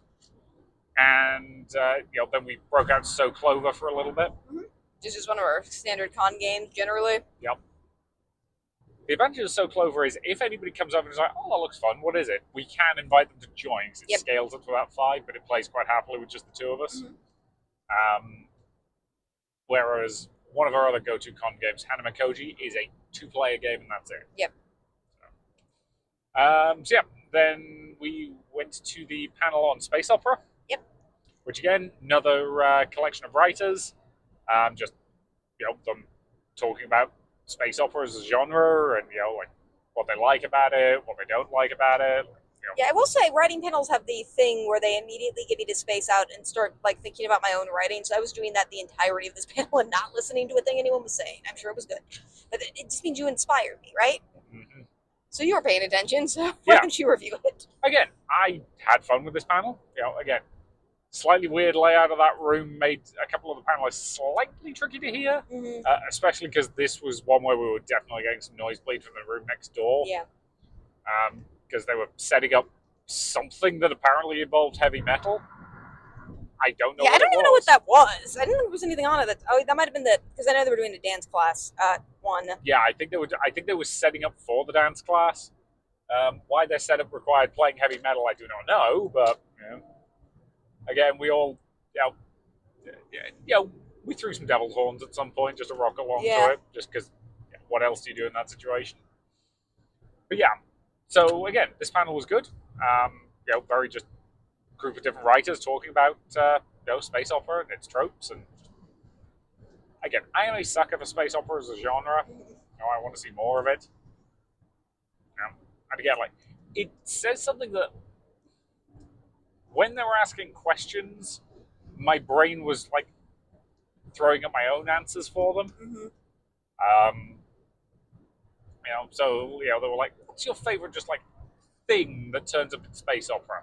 And then we broke out So Clover for a little bit. Mm-hmm. This is one of our standard con games, generally. Yep. The advantage of So Clover is if anybody comes up and is like, "Oh, that looks fun. What is it?" We can invite them to join because it scales up to about 5, but it plays quite happily with just the 2 of us. Mm-hmm. Whereas one of our other go-to con games, Hanama Koji, is a 2-player game, and that's it. Yep. So then we went to the panel on space opera. Yep. Which again, another collection of writers, just them talking about space opera as a genre and like what they like about it, what they don't like about it. Yeah, I will say writing panels have the thing where they immediately give you to space out and start thinking about my own writing. So I was doing that the entirety of this panel and not listening to a thing anyone was saying. I'm sure it was good, but it just means you inspired me, right? Mm-hmm. So you were paying attention, so why don't you review it? Again, I had fun with this panel. Again, slightly weird layout of that room made a couple of the panelists slightly tricky to hear, especially because this was one where we were definitely getting some nosebleed from the room next door. Yeah. Because they were setting up something that apparently involved heavy metal. I don't know. Yeah, I don't even know what that was. I didn't know there was anything on it. That might have been because I know they were doing a dance class one. Yeah, I think they were setting up for the dance class. Why their setup required playing heavy metal, I do not know. But again, we all we threw some devil's horns at some point just to rock along to it, just because. What else do you do in that situation? But yeah, so again, this panel was good. Very just group of different writers talking about space opera and its tropes. And again, I am a sucker for space opera as a genre. I want to see more of it. And again, it says something that when they were asking questions, my brain was throwing up my own answers for them. Mm-hmm. So they were like, "What's your favorite thing that turns up in space opera?"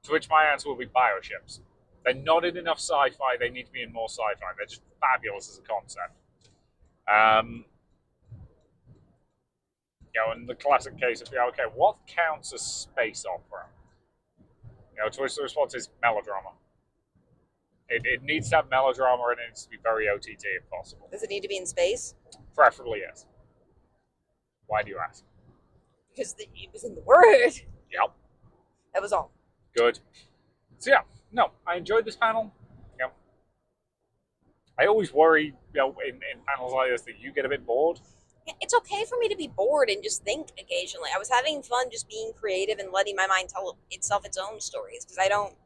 To which my answer will be bioships. They're not in enough sci-fi. They need to be in more sci-fi. They're just fabulous as a concept. In the classic case of okay, what counts as space opera? To which the response is melodrama. It needs to have melodrama and it needs to be very OTT if possible. Does it need to be in space? Preferably, yes. Why do you ask? Because it was in the word. Yep. That was all. Good. So yeah, no, I enjoyed this panel. I always worry, in panels like this that you get a bit bored. it's okay for me to be bored and just think occasionally. I was having fun just being creative and letting my mind tell itself its own stories because I don't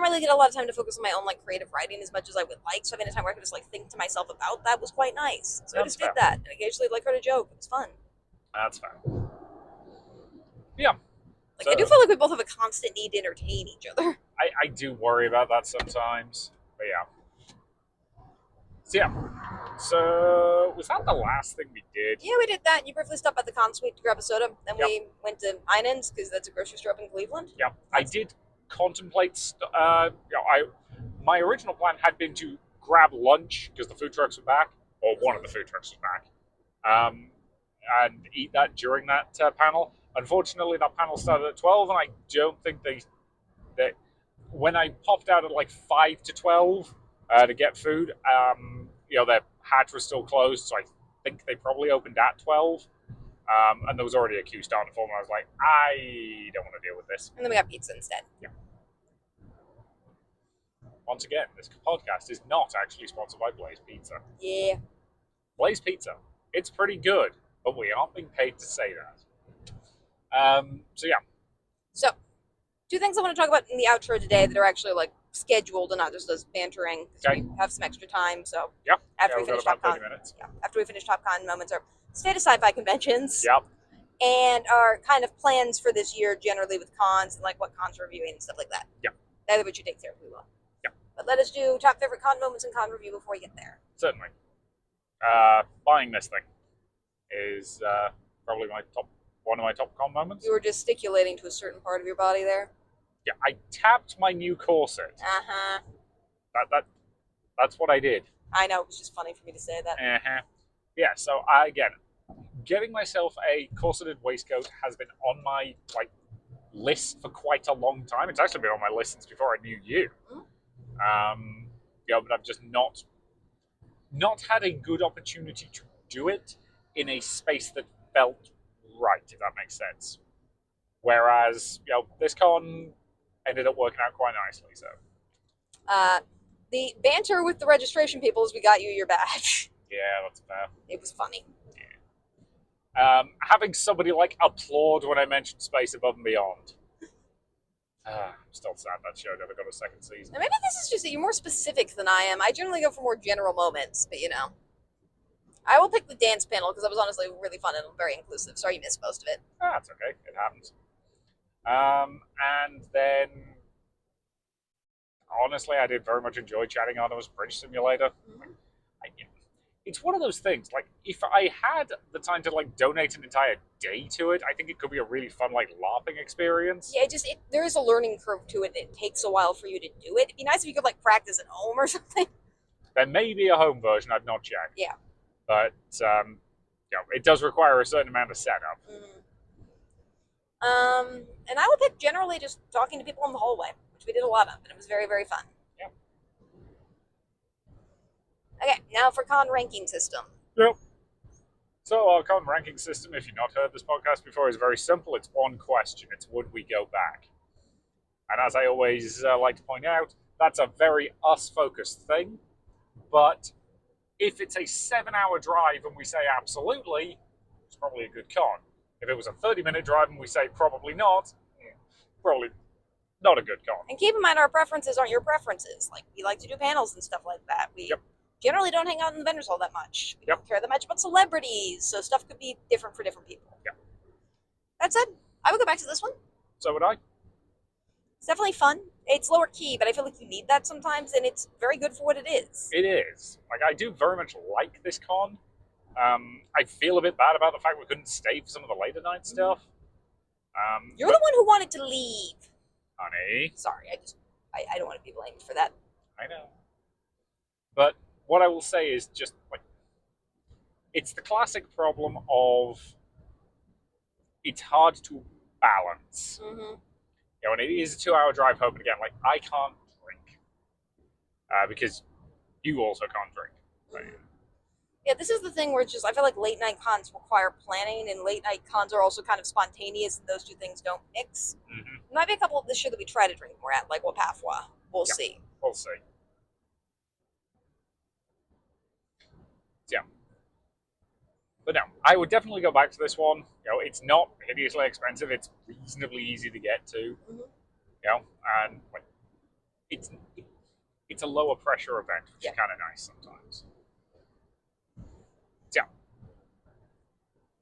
really get a lot of time to focus on my own like creative writing as much as I would like. So having a time where I could just like think to myself about that was quite nice. So I That's just did fair. that and occasionally like heard a joke. It was fun. That's fair. Yeah. Like So, I do feel like we both have a constant need to entertain each other. I do worry about that sometimes. But yeah. So yeah. So was that the last thing we did? Yeah, we did that. You briefly stopped at the con suite to grab a soda. Then Yep. we went to Einen's because that's a grocery store up in Cleveland. Yeah. I did contemplate. My original plan had been to grab lunch because the food trucks were back, or one of the food trucks was back, and eat that during that panel. Unfortunately, that panel started at 12, and I don't think they when I popped out at like 5 to 12 to get food, their hatch was still closed, so I think they probably opened at 12. And there was already a queue starting to form, and I was like, I don't want to deal with this. And then we got pizza instead. Yeah. Once again, this podcast is not actually sponsored by Blaze Pizza. Yeah. Blaze Pizza, it's pretty good, but we aren't being paid to say that. So yeah. So, two things I want to talk about in the outro today that are actually like scheduled and not just us bantering. Okay. We have some extra time, so Yep. after we we finish got about Top 30 Con, minutes. yeah, after we finish Top Con moments are state of sci-fi conventions. Yep. And our kind of plans for this year generally with cons and like what cons we're reviewing and stuff like that. Yeah. Neither of which you take care of, we will. Yeah. But let us do top favorite con moments and con review before we get there. Certainly. Buying this thing is probably one of my top con moments. You were gesticulating to a certain part of your body there. Yeah, I tapped my new corset. Uh-huh. That's what I did. I know, it was just funny for me to say that. Uh-huh. Yeah, so again, getting myself a corseted waistcoat has been on my list for quite a long time. It's actually been on my list since before I knew you. Mm-hmm. But I've just not had a good opportunity to do it in a space that felt right, if that makes sense. Whereas, this con ended up working out quite nicely. So, the banter with the registration people as we got you your badge. yeah, that's fair. It was funny. Having somebody applaud when I mentioned Space Above and Beyond. I'm still sad that show never got a second season. Now maybe this is just that you're more specific than I am. I generally go for more general moments, but I will pick the dance panel because that was honestly really fun and very inclusive. Sorry you missed most of it. That's okay. It happens. And then, honestly, I did very much enjoy chatting on Artemis Bridge Simulator. Mm-hmm. It's one of those things. If I had the time to donate an entire day to it, I think it could be a really fun LARPing experience. Yeah, there is a learning curve to it. It takes a while for you to do it. It'd be nice if you could practice at home or something. There may be a home version. I've not checked. Yeah. But it does require a certain amount of setup. Mm-hmm. And I would pick generally just talking to people in the hallway, which we did a lot of, and it was very, very fun. Yeah. Okay, now for con ranking system. Yep. So our con ranking system, if you've not heard this podcast before, is very simple. It's one question. It's would we go back? And as I always like to point out, that's a very us-focused thing. But if it's a 7-hour drive and we say absolutely, it's probably a good con. If it was a 30-minute drive and we say probably not, probably not a good con. And keep in mind, our preferences aren't your preferences. We like to do panels and stuff like that. We generally don't hang out in the vendors hall that much. We don't care that much about celebrities, so stuff could be different for different people. Yep. That said, I would go back to this one. So would I. It's definitely fun. It's lower key, but I feel like you need that sometimes, and it's very good for what it is. It is. I do very much like this con. I feel a bit bad about the fact we couldn't stay for some of the later night stuff. You're the one who wanted to leave. Honey. Sorry, I don't want to be blamed for that. I know. But what I will say is just it's the classic problem of it's hard to balance. Mm-hmm. And it is a 2-hour drive home, and again, I can't drink because you also can't drink. Mm-hmm. Yeah, this is the thing where it's just I feel like late night cons require planning, and late night cons are also kind of spontaneous, and those two things don't mix. Mm-hmm. There might be a couple this year that we try to drink more at, like Wapafwa. We'll see. We'll see. Yeah. But no, I would definitely go back to this one. It's not hideously expensive. It's reasonably easy to get to. And like it's it's a lower pressure event, which is kind of nice sometimes. Yeah.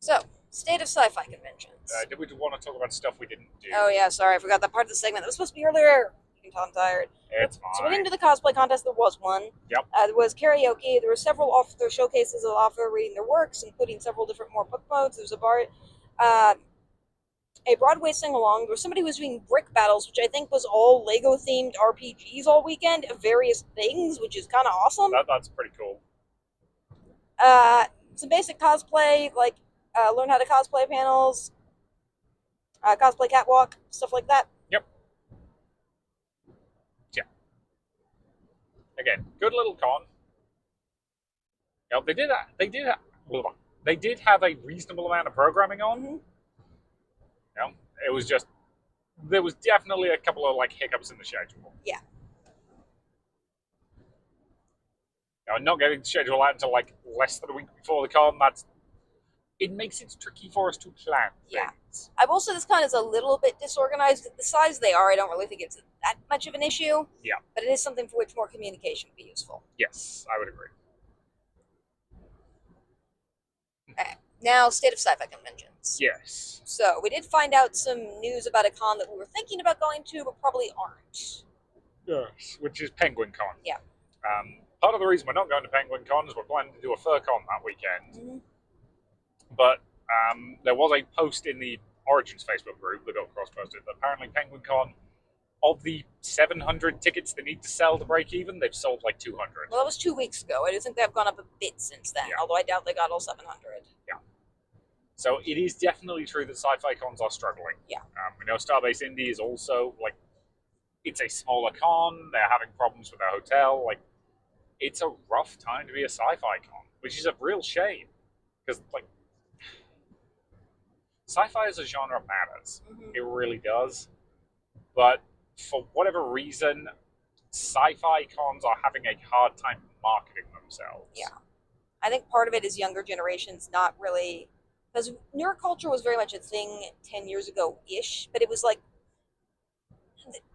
So, state of sci-fi conventions. Did we want to talk about stuff we didn't do? Oh yeah, sorry, I forgot that part of the segment that was supposed to be earlier. You can tell I'm tired. It's fine. So we didn't do the cosplay contest. There was one. Yep. There was karaoke. There were several author showcases of author reading their works, including several different more book modes. There was a Broadway sing-along. There was somebody who was doing brick battles, which I think was all Lego-themed RPGs all weekend of various things, which is kind of awesome. That's pretty cool. Some basic cosplay, like learn how to cosplay panels, cosplay catwalk, stuff like that. Yep. Yeah. Again, good little con. They did have a reasonable amount of programming on. Mm-hmm. It was just there was definitely a couple of like hiccups in the schedule. Yeah. Not getting the schedule out until like less than a week before the con. It makes it tricky for us to plan things. I will say this con is a little bit disorganized. The size they are, I don't really think it's that much of an issue. Yeah. But it is something for which more communication would be useful. Yes, I would agree. Okay. Now, state of sci-fi conventions. Yes. So, we did find out some news about a con that we were thinking about going to, but probably aren't. Yes, which is Penguin Con. Yeah. Part of the reason we're not going to Penguin Con is we're planning to do a fur con that weekend. Mm-hmm. But there was a post in the Origins Facebook group that got cross-posted that apparently Penguin Con, of the 700 tickets they need to sell to break even, they've sold like 200. Well, that was 2 weeks ago. I do think they've gone up a bit since then, although I doubt they got all 700. Yeah. So it is definitely true that sci-fi cons are struggling. Yeah. We know Starbase Indy is also, like, it's a smaller con. They're having problems with their hotel. Like, it's a rough time to be a sci-fi con, which is a real shame. Because, like, sci-fi as a genre matters. Mm-hmm. It really does. But for whatever reason, sci-fi cons are having a hard time marketing themselves. Yeah. I think part of it is younger generations not really... Because nerd culture was very much a thing 10 years ago-ish, but it was like...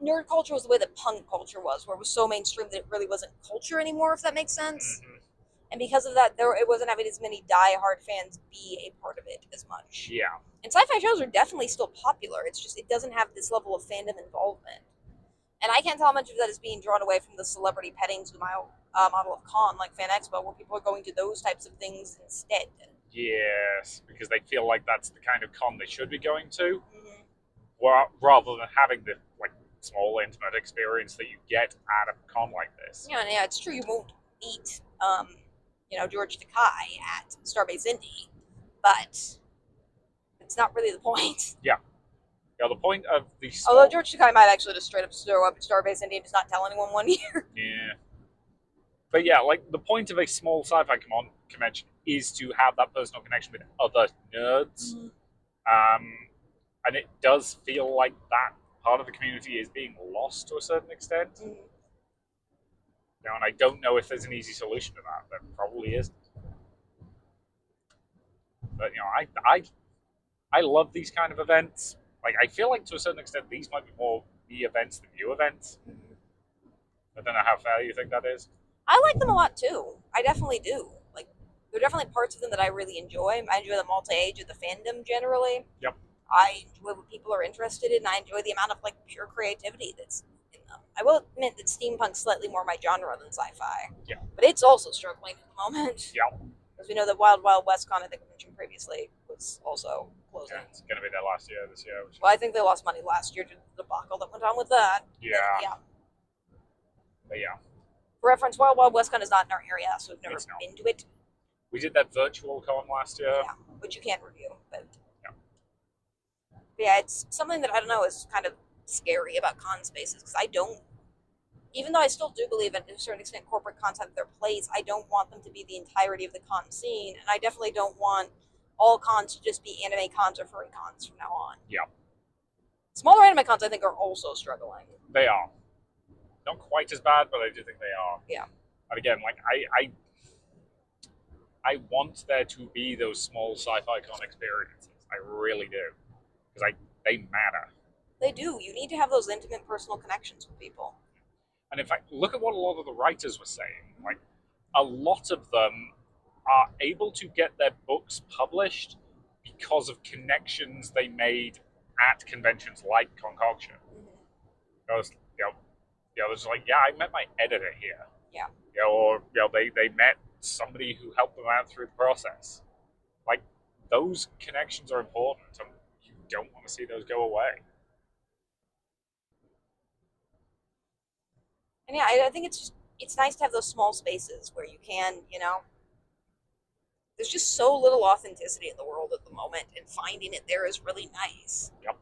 Nerd culture was the way that punk culture was, where it was so mainstream that it really wasn't culture anymore, if that makes sense. Mm-hmm. And because of that, it wasn't having as many die-hard fans be a part of it as much. Yeah. And sci-fi shows are definitely still popular. It's just, it doesn't have this level of fandom involvement. And I can't tell how much of that is being drawn away from the celebrity petting model of con, like Fan Expo, where people are going to those types of things instead. Yes, because they feel like that's the kind of con they should be going to, Mm-hmm. rather than having the like small, intimate experience that you get at a con like this. Yeah, it's true. You won't meet, George Takei at Starbase Indy, but it's not really the point. Yeah. The point of the small... Although George Takei might actually just straight up show up at Starbase Indy and just not tell anyone one year. Yeah. But yeah, like, the point of a small sci-fi convention is to have that personal connection with other nerds. Mm-hmm. And it does feel like that part of the community is being lost to a certain extent. Mm-hmm. And I don't know if there's an easy solution to that. There probably isn't. But, I love these kind of events. Like, I feel like to a certain extent these might be more me events than you events. Mm-hmm. I don't know how fair you think that is. I like them a lot too. I definitely do. Like, there are definitely parts of them that I really enjoy. I enjoy the multi-age of the fandom generally. Yep. I enjoy what people are interested in. I enjoy the amount of like pure creativity that's in them. I will admit that steampunk's slightly more my genre than sci-fi. Yeah. But it's also struggling at the moment. Yeah. Because we know that Wild Wild West Con, I think I mentioned previously, was also closing. Yeah, it's going to be their last year this year. Well, I think they lost money last year due to the debacle that went on with that. Yeah. But yeah. For reference, Wild Wild West Con is not in our area, so we've never been to it. We did that virtual con last year. Yeah, which you can't review. But yeah, it's something that I don't know is kind of scary about con spaces because I don't, even though I still do believe in, to a certain extent, corporate cons have their place, I don't want them to be the entirety of the con scene, and I definitely don't want all cons to just be anime cons or furry cons from now on. Yeah. Smaller anime cons, I think, are also struggling. They are. Not quite as bad, but I do think they are. Yeah. And again, like, I want there to be those small sci-fi con experiences. I really do, because they matter. They do. You need to have those intimate personal connections with people. And in fact, look at what a lot of the writers were saying. Like, a lot of them are able to get their books published because of connections they made at conventions like Concoction. Because, there's like, yeah, I met my editor here. Yeah. Or they met somebody who helped them out through the process. Like, those connections are important, and you don't want to see those go away. And yeah, I think it's nice to have those small spaces where you can, there's just so little authenticity in the world at the moment, and finding it there is really nice. Yep.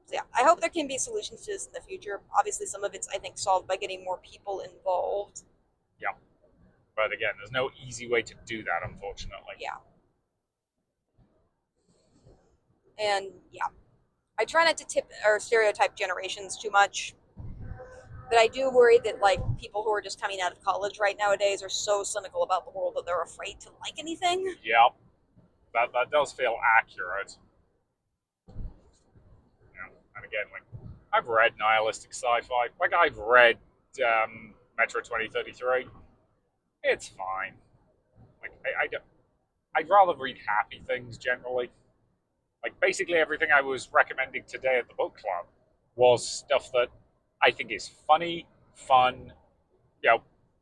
So yeah, I hope there can be solutions to this in the future. Obviously, some of it's, I think, solved by getting more people involved. Yeah. But again, there's no easy way to do that, unfortunately. Yeah. And yeah, I try not to tip or stereotype generations too much. But I do worry that like people who are just coming out of college right nowadays are so cynical about the world that they're afraid to like anything. Yep. That does feel accurate. And again, like, I've read nihilistic sci-fi. Like, I've read Metro 2033. It's fine. Like, I'd rather read happy things generally. Like, basically everything I was recommending today at the book club was stuff that I think is funny, fun,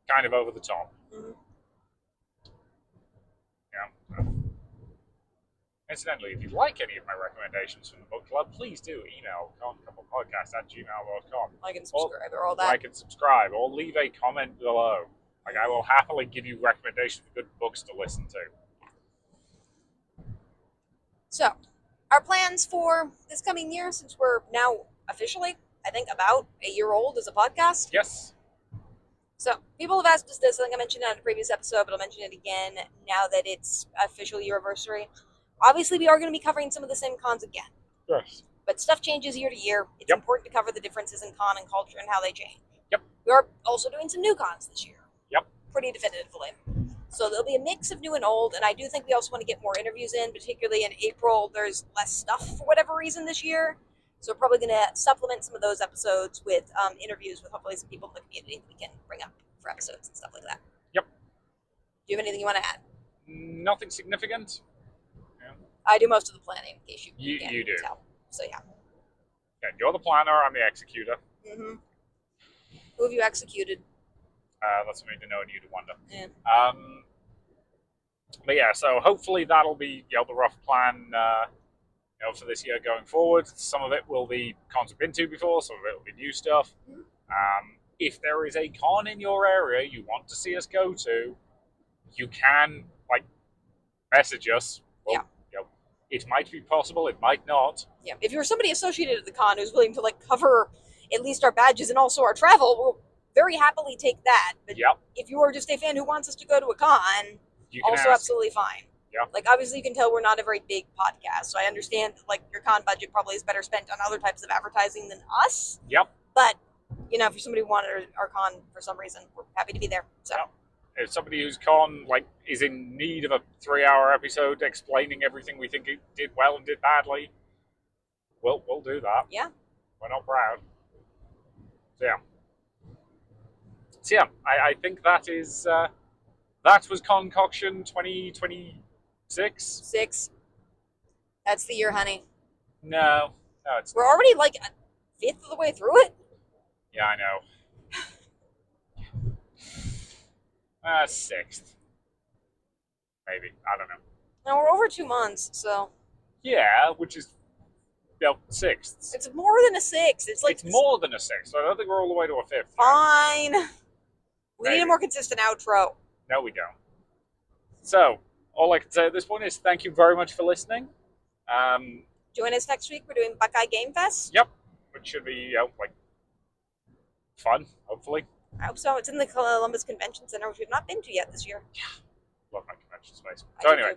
kind of over the top. Mm-hmm. Incidentally, if you like any of my recommendations from the book club, please do email concouplepodcast@gmail.com. Like and subscribe or all that. Like and subscribe, or leave a comment below. Like, I will happily give you recommendations of good books to listen to. So, our plans for this coming year, since we're now officially, I think, about a year old as a podcast. Yes. So, people have asked us this. I think I mentioned it in a previous episode, but I'll mention it again now that it's official year anniversary. Obviously, we are going to be covering some of the same cons again. Yes. But stuff changes year to year. It's important to cover the differences in con and culture and how they change. Yep. We are also doing some new cons this year. Yep. Pretty definitively. So there'll be a mix of new and old, and I do think we also want to get more interviews in, particularly in April. There's less stuff for whatever reason this year. So we're probably going to supplement some of those episodes with interviews with hopefully some people in the community that we can bring up for episodes and stuff like that. Yep. Do you have anything you want to add? Nothing significant. I do most of the planning, in case you do. Tell. So yeah. Yeah, you're the planner, I'm the executor. Mm-hmm. Who have you executed? That's for me to know and you to wonder. Yeah. But yeah, so hopefully that'll be the rough plan for this year going forward. Some of it will be cons we've been to before, some of it will be new stuff. Mm-hmm. If there is a con in your area you want to see us go to, you can message us. Yeah. It might be possible, it might not. Yeah. If you're somebody associated at the con who's willing to cover at least our badges and also our travel, we'll very happily take that. But if you are just a fan who wants us to go to a con, you can also ask. Absolutely fine. Yeah. Obviously you can tell we're not a very big podcast, so I understand that your con budget probably is better spent on other types of advertising than us. Yep. But if you're somebody who wanted our con for some reason, we're happy to be there. So. Yep. If somebody who's con is in need of a 3-hour episode explaining everything we think it did well and did badly, we'll do that. Yeah. We're not proud. So yeah, I think that is that was Concoction 2026. 6. That's the year, honey. No, it's we're already a fifth of the way through it. Yeah, I know. 6th. Maybe. I don't know. No, we're over 2 months, so. Yeah, which is 6th. It's more than a 6. It's more than a 6th. I don't think we're all the way to a 5th. Fine. We need a more consistent outro. No, we don't. So, all I can say at this point is thank you very much for listening. Join us next week. We're doing Buckeye Game Fest. Yep. Which should be, fun, hopefully. I hope so. It's in the Columbus Convention Center, which we've not been to yet this year. Yeah. Love my convention space. So anyway,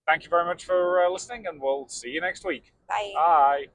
thank you very much for listening, and we'll see you next week. Bye. Bye.